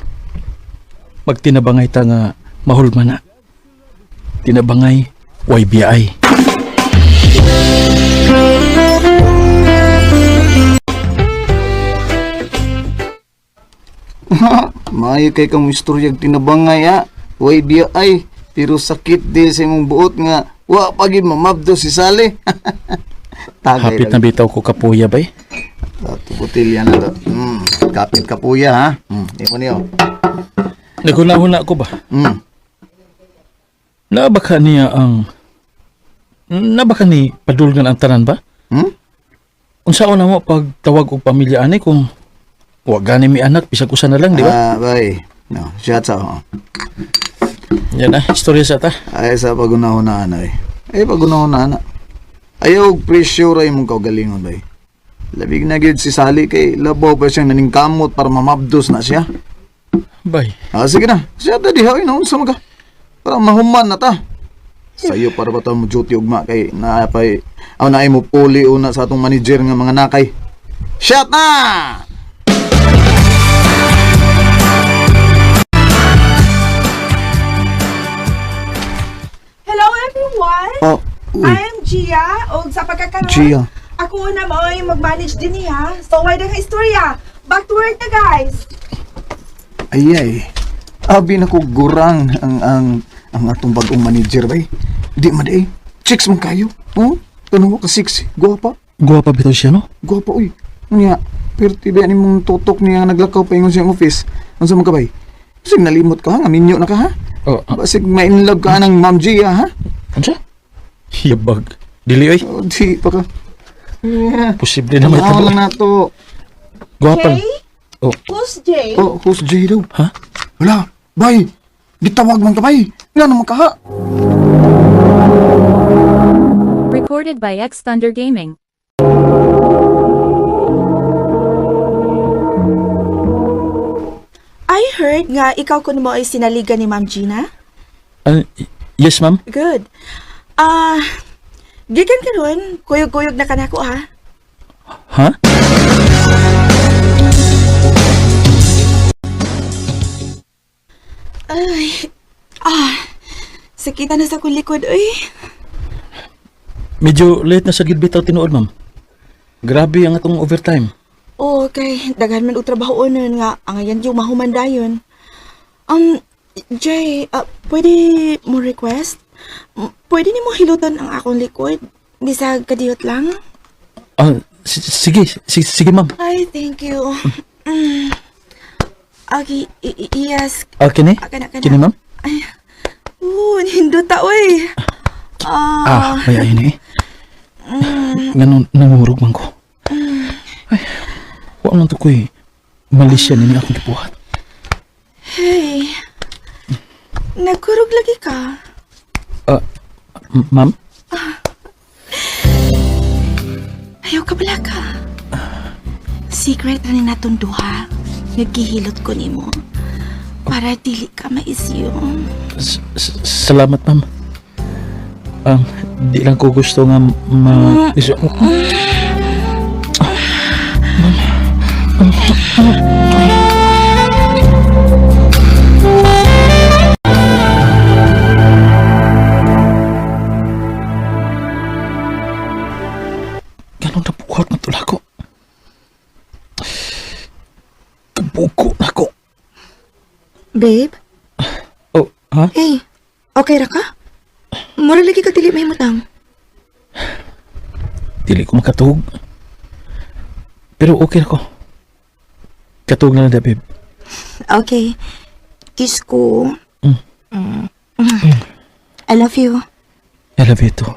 Magtinabangay ta nga mahulma na. Tinabangay, YBI. Maayo kay kang mistoryag tinabangay ha. Way biya ay. Pero sakit di sa imong buot nga. Wa pagid mamabdo si Sally. Hapit na bitaw ko kapuya bay. Ito botilya na to. Kapit kapuya ha. Imo niyo. Naguna-huna ko ba? Nabaka niya ang... Nabaka ni padulgan ang tanan ba? Unsaon na mo pag tawag og pamilya ani kung wa gani mi anak bisag usa na lang, di ba? Bay. No, shots out. Yan na, istorya sa ta. Ay sa pagunahon na eh. Ay pagunahon na. Ayaw pressure ay mong kaugalingon bay. Labig na gyud si Sally kay labaw pa siyang naningkamot para mamabdos na siya. Bay. Sige na. Siya ta diha ina unsa man ka? Para mahuman na ta. Sayo para ba ta mo duty ugma kay naapay aw naay mo puli una sa atong manager nga mga nakay. Shut na! Hello everyone! Oh, I am Gia, o sa pagkakaroon. Gia. Ako na mo yung mag-manage din niya. So, why na istorya? Back to work na, guys! Ay. Abi na ko gurang ang atong bagong manager bay. Di man day. Chicks man kayo. Oh, tanong mo ka sexy. Guwapa. Guwapa bitaw siya, no? Guwapa, uy. Nga, pero tiba ni mong tutok niya naglakaw pa ingon siyang office. Ano sa mga kabay? Basig nalimot ka ha? Nga minyo na ka ha? Oh, Basig ma-inlove ka ng Ma'am Gia ha? Ano siya? Hiyabag. Dili, oy. Oh, di pa ka. Posible naman ito. lang na to. Guwapa. Jay? Oh. Who's Jay? Oh, who's Jay daw? Ha? Wala. Bay, gitawag man ka bay. Nga naman ka ha? Recorded by X Thunder Gaming. I heard nga ikaw kuno mo ay sinaligan ni Ma'am Gina. Yes, ma'am. Good. Gikan ka ron, kuyog-kuyog na ka na ako ha. Ha? Ay, sakita na sa kong likod, uy. Medyo late na sa gilbitaw tinuod, ma'am. Grabe ang atong overtime. Okay, daghan man o trabaho nun nga, ang ayan yung mahumandayon. Jay, pwede mo request? Pwede ni mo hilutan ang akong likod? Di sa kadiyot lang? Sige, ma'am. Ay, thank you. Okay, yes. Kini? Kini, ma'am? Ay, hindota, uy. Mayayin eh. Nangurog man ko. Ay, wala lang to ko'y malis yan ini akong kipuhat. Hey, nagkurog lagi ka. Ma'am? Ayaw ka pala ka. Secret na ni natong duha. Nagkihilot ko ni mo. Para dili ka maisyo. Salamat, ma'am. Di lang ko gusto nga ganun na buhat na tula ko. Kabuko na ko. Babe? Oh, ha? Hey, okay ra ka? Mura lagi ka dili may mutang. Dili ko makatug. Pero okay ako. Katug na na, babe. Okay. Kiss ko. I love you. I love you too.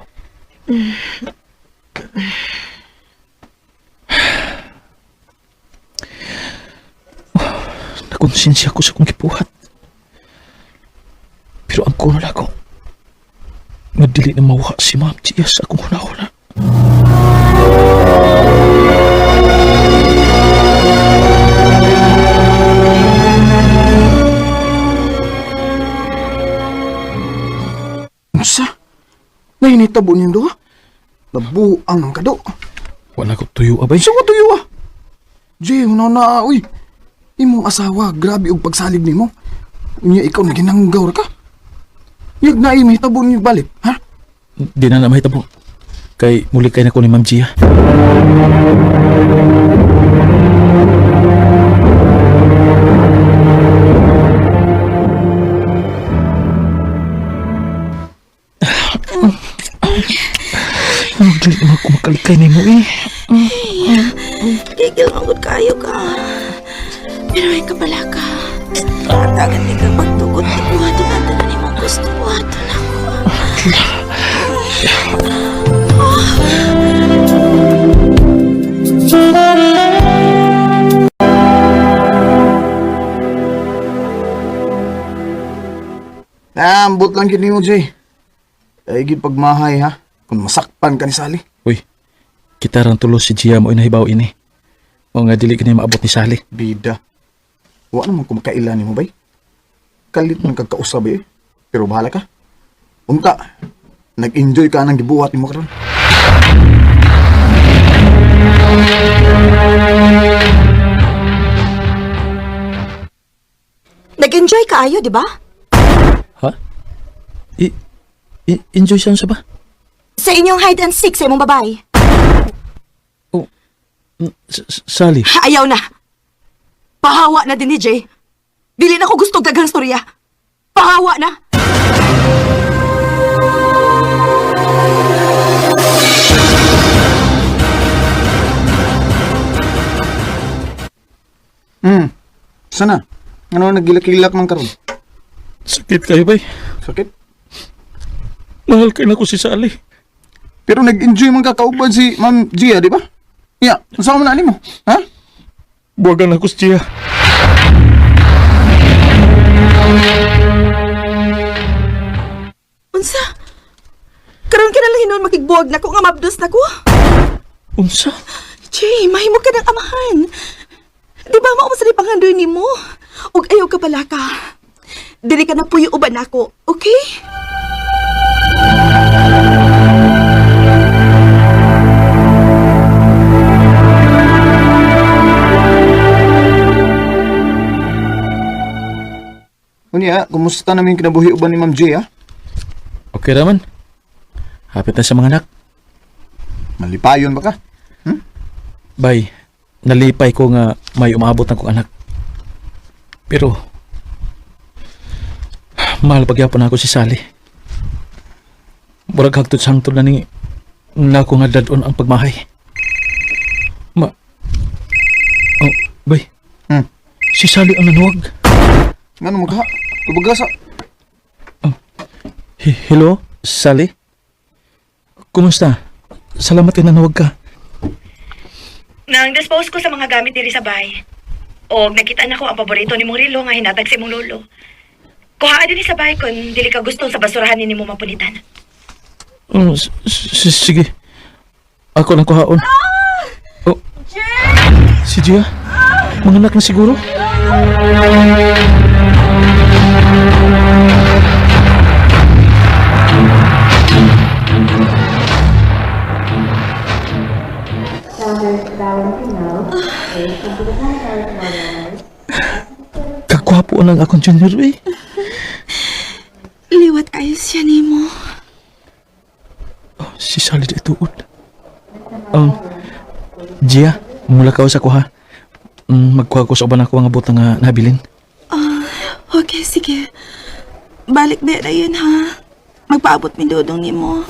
Nakonsensya ko sa kong kipuhat. Pero ang kuno na ko, madili na mawaka si Ma'am Gia sa akong huna-huna. Unsa? Nainitabo niyo do? Nabuang ang kado. Wala ko tuyo, abay. Sa ko tuyo ah. Jay, na, uy. Imong asawa, grabe og pagsalig nimo. Unya ikaw na ginanggaw ra ka. Yag na imihitabo niyo balik, ha? Di na na mahitabo. Kay muli kay na ko ni Ma'am Gia. Dili naman ko makalikay ni mo eh. Gigil mangod kayo ka. Pero ay kabala ka. Atagan di ka magtugot. Ibuhato na ito na ni mong gusto. Buhato na ko. Ambot lang gini mo, Jay. Ay, gid pagmahay, ha? Kung masakpan ka ni Sally. Uy, kita rang tulos si Gia mo inahibaw ini. O nga dili kini maabot ni Sally. Bida. Wa naman ko makailan ni mo, bay. Kalit man kagkausab eh. Pero bahala ka. Unta, nag-enjoy ka nang gibuhat ni mo karon. Nag-enjoy ka ayo, di ba? Ha? Enjoy siya sa ba? Sa inyong hide and seek sa imong babae. Sally. Ayaw na. Pahawa na din ni Jay. Dili na ko gusto daghang storya. Pahawa na. Sana? Ano nagilak-ilak man karon? Sakit kayo bay. Sakit? Mahal kayo na ko si Sally. Pero nag-enjoy man kakauban si Ma'am Gia, di ba? Ya, nasama mo na mo, ha? Buwagan ako si Gia. Unsa? Karon ka na lang hinon makigbuwag na ko nga mabdos na ko. Unsa? Jay, mahimo ka ng amahan. Di ba mo sa pangandoy ni mo? Ug ayaw ka pala ka. Dili ka na puyo uban ako, okay? Unya, kumusta namin kinabuhi uban ni Ma'am Gia? Okay raman. Hapit na sa mga anak. Malipayon ba ka? Bay, nalipay ko nga may umabot ng kong anak. Pero, mahal pagyapon ako si Sally. Murag hagtod-sangtod na ni na ko nga dadon ang pagmahay. Oh, bay. Si Sally ang nanuwag. Ngano magha? Tubagasa. Hello, Sally? Kumusta? Salamat ka nanuwag ka. Nang dispose ko sa mga gamit diri sa bahay. O nakita na ko ang paborito ni mong rilo nga hinatag sa imong lolo. Kuhaan din sa bahay kung dili ka gustong sa basurahan ni mo mapunitan. Sige. Ako nang kuhaon. Oh. Si Gia? Mga anak na siguro? Kagwapo lang akong junior eh. Liwat kayo siya ni mo. Si Sally di tuod. Gia, mula ka sa kuha. Magkuha ko sa uban ako ang abot nga nabilin. Okay, sige. Balik na yun, ha? Magpaabot mi dodong ni mo.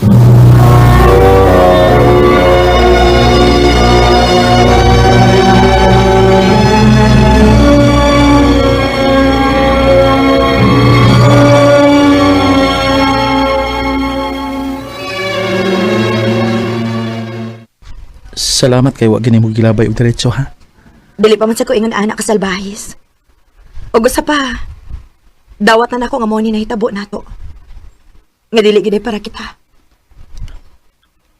Salamat kay wag gini mo gilabay og diretso ha. Dili pa man sa ko ingon anak ka salbahis. Og usa pa. Dawat na nako nga mo ni nahitabo nato. Nga dili gid para kita.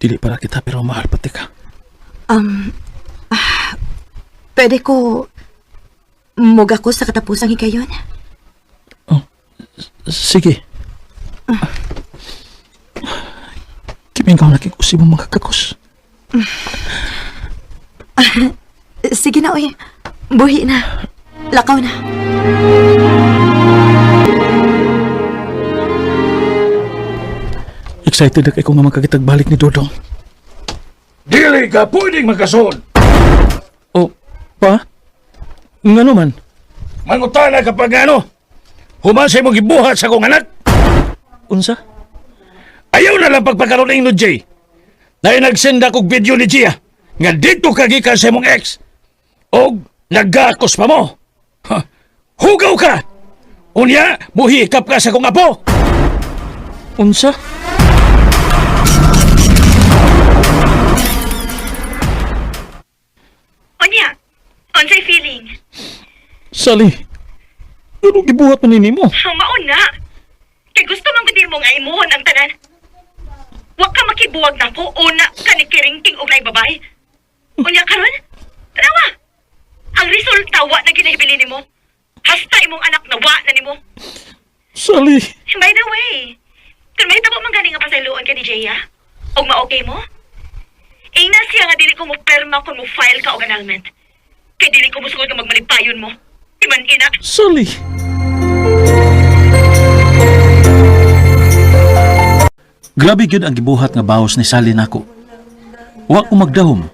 Dili para kita pero mahal pati ka. Pwede ko muga ko sa katapusang higayon. Sige. Kiming ka nakikusi mo mga kakos. Sige na, uy. Buhi na. Lakaw na. Excited na ako nga makakitagbalik ni Dodong. Dili ka pwedeng magkasod. Oh, pa? Nga naman? Mangutana kapag ano, humasay mo gibuhat sa kong anak. Unsa? Ayaw na lang pagpagkaroon ng Jay. Na nagsenda kong video ni Gia nga dito kagikan sa mong ex. O nagakos pa mo. Ha, hugaw ka! Unya, muhikap ka sa kong apo. Unsa? Unya, unsay feeling? Sally, ano gibuhat man nimo? Mauna. Kay gusto man gud mo nga imuhon ang tanan. Wa ka makibuwag nako una ka ni kiringking og laing babae. Unya karon? Tanawa. Ang resulta wa na ginahibili nimo. Hasta imong anak na wa na nimo. Sally. By the way, kung mahitabo man gani nga pasayloon ka ni Jaya, og ma-okay mo? Ina siya nga dili ko mo perma kung mo file ka og annulment. Kay dili ko musugod nga magmalipayon mo. Iman ina. Sally. Grabe gyud ang gibuhat nga bawas ni Sally nako. Wa ko magdahom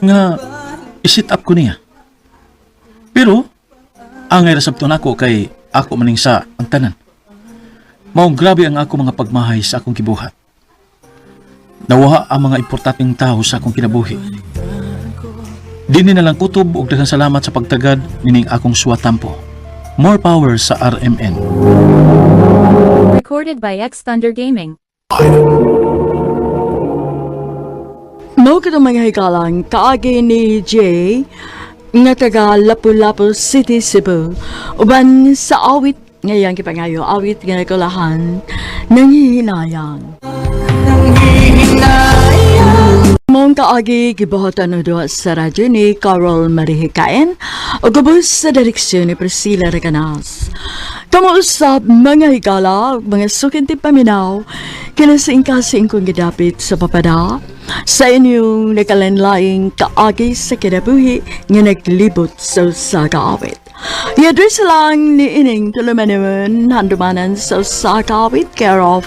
nga isit up ko niya. Pero ang resepto nako kay ako maning sa ang tanan. Maong grabe ang ako mga pagmahay sa akong gibuhat. Nawaha ang mga importanteng tao sa akong kinabuhi. Dini na lang kutob og daghang salamat sa pagtagad nining akong suwatampo. More power sa RMN. Recorded by X Thunder Gaming. Mao kita mga hikalang kaagi ni Jay nga taga Lapu-Lapu City, Cebu. Uban sa awit ngayang kipangayo, awit nga nakulahan nanghihinayang. Mong kaagi gibuhatan no doa sa radyo ni Carol Marihikain o gabos sa direksyon ni Priscilla Recanas. Kamuusap mga higala, mga sukinti paminaw, kinasing kasing kong gidapit sa papada sa inyong nakalanlaing kaagi sa kinabuhi nga naglibot sa kaawit. I-address lang ni Ining Tulumanuman handumanan sa Sakawit care of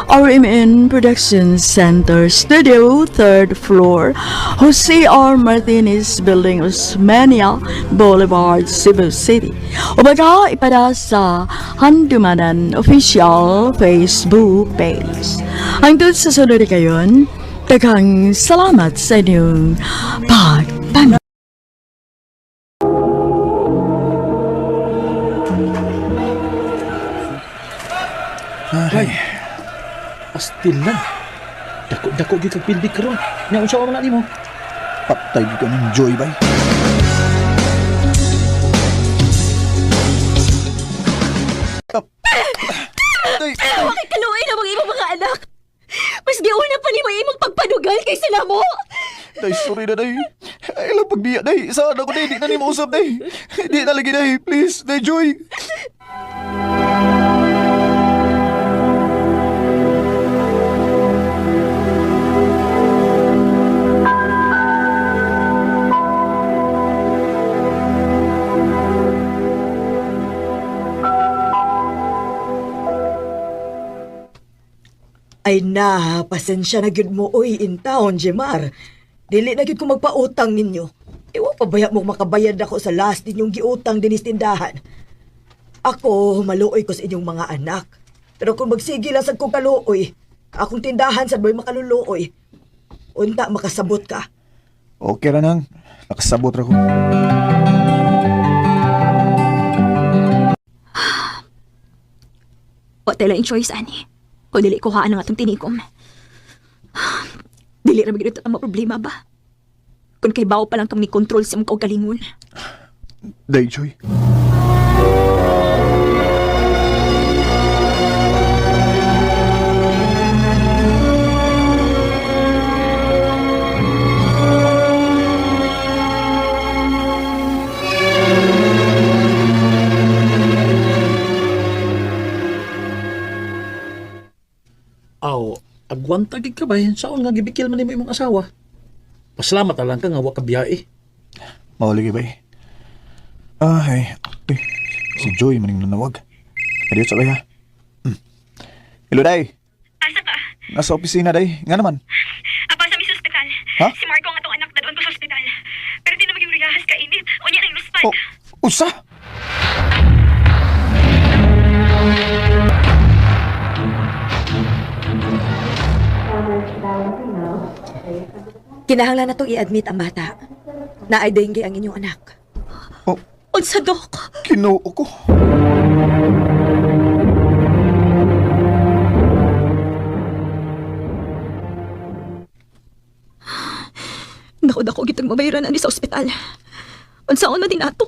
RMN Production Center Studio 3rd floor Jose R. Martinez Building, Osmania Boulevard, Cebu City. O baga ipada sa handumanan official Facebook page. Hangtod sa sunod kayon, daghang salamat sa inyong pagpanood. Ay, astil lang. Dako gyud kag pildi karon. Nya unsa man nimo? Patay ka ng joy, bay. Bakit kaluoy na mga imong mga anak? Mas giuna pa ni mo imong pagpadugal kaysa na mo. Day, sorry na, day. Ay, lang pagbiya, day. Saan ako, day? Di na ni mausap, day. Di na lagi, day. Please, day, Joy. Ay na, pasensya na gyud mo oy in town, Jemar. Dili na gyud ko magpautang ninyo. Iwa pa baya mo makabayad ako sa last ninyong giutang dinis tindahan. Ako, maluoy ko sa inyong mga anak. Pero kung magsige lang sad ko kaluoy, akong tindahan sad boy makaluluoy. Unta makasabot ka. Okay ra nang. Nakasabot ra ko. Wa tayo lang choice, ani. Kung dili kuhaan ang atong tinikom. Dili ra magiging ang problema ba? Kung kay bawo pa lang kami kontrol sa mga kaugalingon. Day, Joy. Aw, agwanta gid ka ba? Saon nga gibikil man nimo imong asawa? Pasalamat na lang ka nga wa ka biyahe. Mauli bay. Ay, si Joy maning nanawag. Adios sa kaya. Hello, day. Asa ka? Nasa opisina, day. Nga naman. Apa sa mis ospital. Ha? Si Marco nga tong anak dadon ko sa ospital. Pero di na maging riyahas ka init. O niya nang luspad. Usa? Kinahanglan na itong i-admit ang bata. Na ay dengue ang inyong anak. Unsa, Dok? Kinuo ko. Dako gitang mabayaran ani sa ospital. Unsaon man din ato?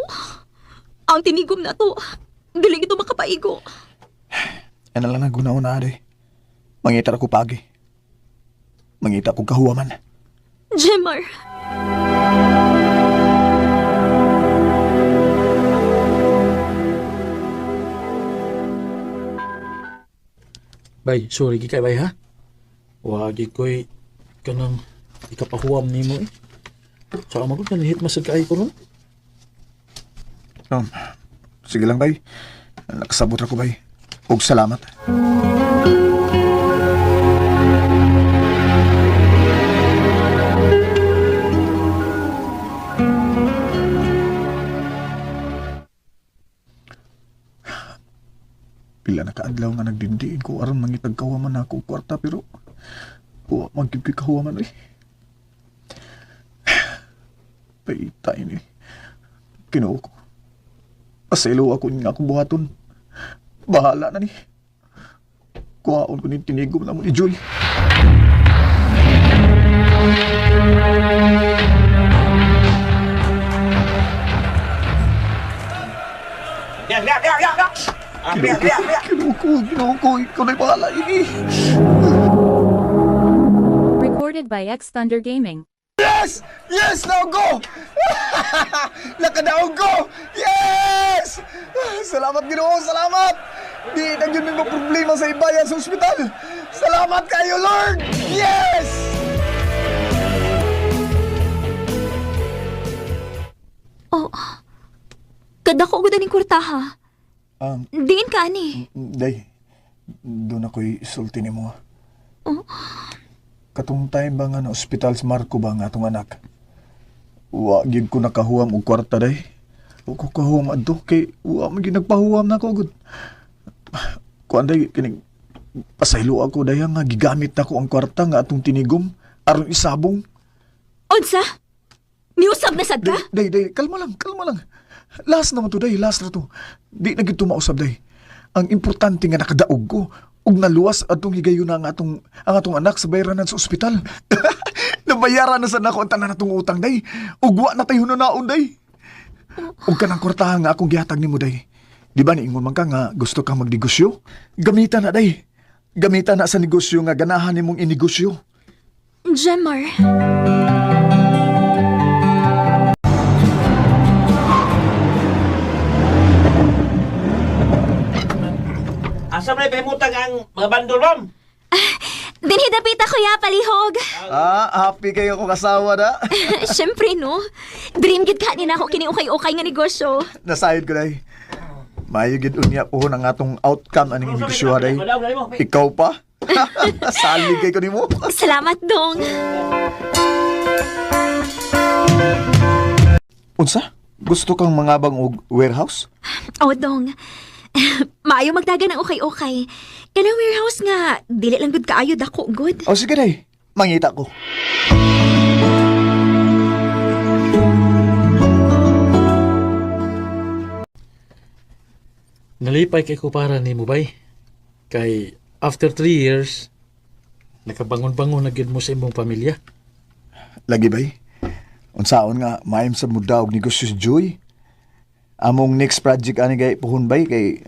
Ang tinigom na to, dili ito makapaigo. Yan na lang naguna-una, day. Mangita ako pagi. Mangita akong kahuwaman. Jemar. Bay, sorry kay bay ha. Wagi ko'y kanang ikapahuwam ni mo eh. Saka magod na nihit masag kaay ko ron. Sige lang, bay. Nakasabot ako, bay. Ug salamat. Pila na kaadlaw nga nagdindiin ko aron mangitag kawaman na ako kwarta pero wa magkikoy kawaman eh. Paitay ni. Kinuha ko. Paselo ako nga akong buhaton. Bahala na ni. Kuhaon ko ni tinigom na mo ni Joy. Kinuha ko. Ikaw na'y bahala ini. Recorded by X Thunder Gaming. Yes! Yes! Now go! Nakadaog ko! Yes! Salamat, Ginoo! Salamat! Di na yun may problema sa ibayan sa ospital! Salamat kayo, Lord! Yes! Oh, kadako ko daning kurtaha. Diin ka, ani. Day, doon ako'y isulti ni mo. Oh. Katong time ba nga na ospital sa Marco ba nga atong anak? Wa gid ko nakahuwam og kwarta day. O ko kahuwam adto kay wa man gid nagpahuwam na ko gud. Kuan day kining pasaylo ako day nga gigamit nako ang kwarta nga atong tinigom aron isabong. Unsa? Miusab na sad ka? Day, kalma lang. Last naman to day, last na to. Di na gid mausab day. Ang importante nga nakadaog ko ug naluwas atong higayon na ang atong anak sa bayranan sa ospital. Nabayaran na sa nako ang tanan natong utang day. Ug wa na tayo naon day. Ug kanang kwartahan nga akong gihatag nimo day. Di ba niingon man ka nga gusto kang magnegosyo? Gamitan na day. Gamitan na sa negosyo nga ganahan nimong inegosyo. Jemar. Asa may pahimutang ang mga bandol, ma'am? Dinhidapit ako ya, palihog. Happy kayo kong asawa na. Siyempre, no? Dream gid ka nina ako kini ukay-ukay nga negosyo. Nasayod ko day. Mayo gid unya po ng atong outcome aning negosyo day. Ikaw pa? Salig kay ko nimo. Salamat, dong. Unsa? Gusto kang mangabang og warehouse? Oh, dong. Maayo magdagan ng ukay-ukay. Kanang warehouse nga, dili lang gud kaayo dako good. O sige day, mangita ko. Nalipay kay ko para ni mo bay. Kay after 3 years, nakabangon-bangon na gid mo sa imong pamilya. Lagi bay? Unsaon nga maayam sa muda og negosyo si Joy? Among next project ani kay puhon bay kay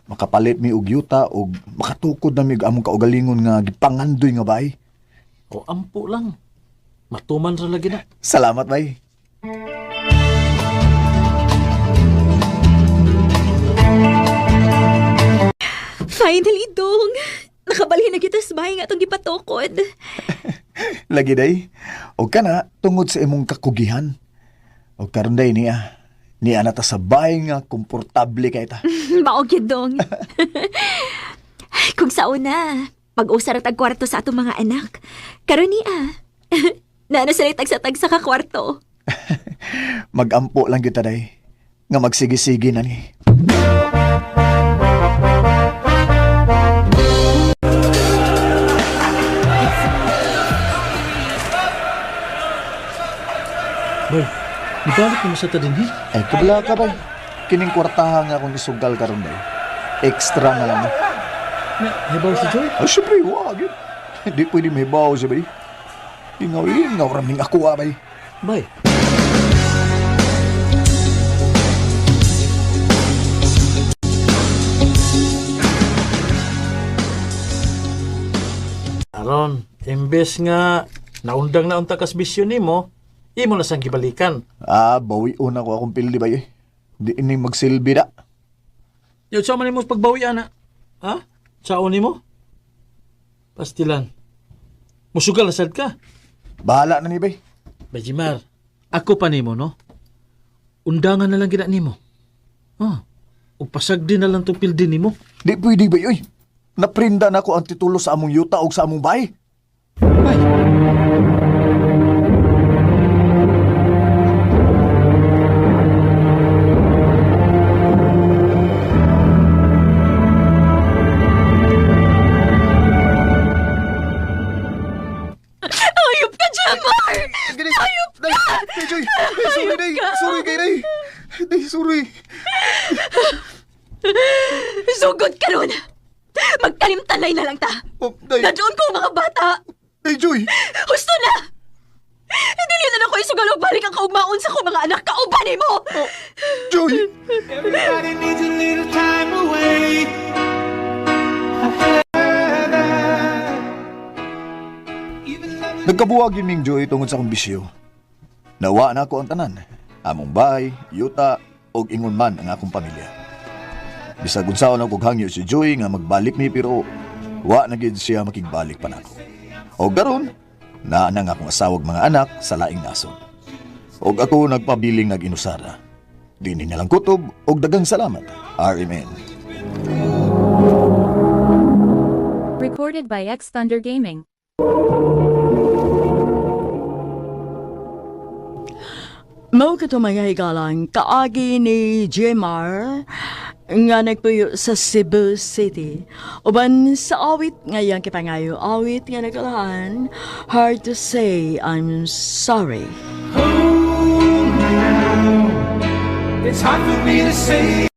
makapalit mi og yuta og makatukod na mi og among kaugalingon nga gipangandoy nga bay. O ampo lang. Matuman ra lagi na. Salamat bay. Finally, dong. Nakabalhin na kita sa bahay nga itong gipatukod. Lagi day. O ka na tungod sa imong kakugihan. O karon day niya na ta sa bahay nga komportable kay ta. Maog yun dong. Kung sa una, pag-usar at kwarto sa atong mga anak. Karon niya. Naano sila tagsa-tagsa ka kwarto. Magampo lang kita day. Nga magsigi-sige na ni. Boy, ibalik mo sa tadinhi. Ay, kabla ka bay. Kining kwartahan nga akong isugal karon day. Extra na lang. Hibaw si Joy? Ah, syempre, wag yun. Hindi pwede may baw siya bay. Ingaw raming ako bay. Bay. Aron, imbes nga naundang na unta kas bisyo nimo, imo na sang gibalikan. Ah, bawi una ko akong pildi bay. Di ini magsilbi na. Yo, sa man mo pagbawi ana. Ha? Sao nimo? Pastilan. Musugal asad ka. Bahala na ni bay. Bajimar, ako pa nimo no. Undangan na lang gina nimo. Ah, ug pasagdi na lang tong pildi nimo. Di pwede bay oy. Naprinda na ko ang titulo sa among yuta o sa among bahay. Bay. Ayop ka, Jamar! Ayop ka! Joy! Sorry, day! Sorry kay day! Day, sorry! Sugod ka ron! Magkalimtalay na lang ta! Nadoon ko mga bata! Day, Joy! Husto na! Dili na ako isugal og balik ang kaugmaon sa ko mga anak kauban mo! Joy! Everybody needs a little time away. Nagkabuwag yun ning Joy tungod sa akong bisyo. Nawa na ako ang tanan. Among bahay, yuta, og ingon man ang akong pamilya. Bisag unsaon ako hangyo si Joy nga magbalik mi pero wa na gid siya makigbalik pa nako. Og garon, naa na nga akong asawag mga anak sa laing nasod. Og ako nagpabiling nag-inusara. Dini na lang kutob og dagang salamat. Amen. Recorded by X Thunder Gaming. Mao ka mga higalang kaagi ni Jemar nga nagpuyo sa Cebu City. Uban sa awit ngayang kipangayo, awit nga nagkalahan, hard to say I'm sorry. It's hard for me to say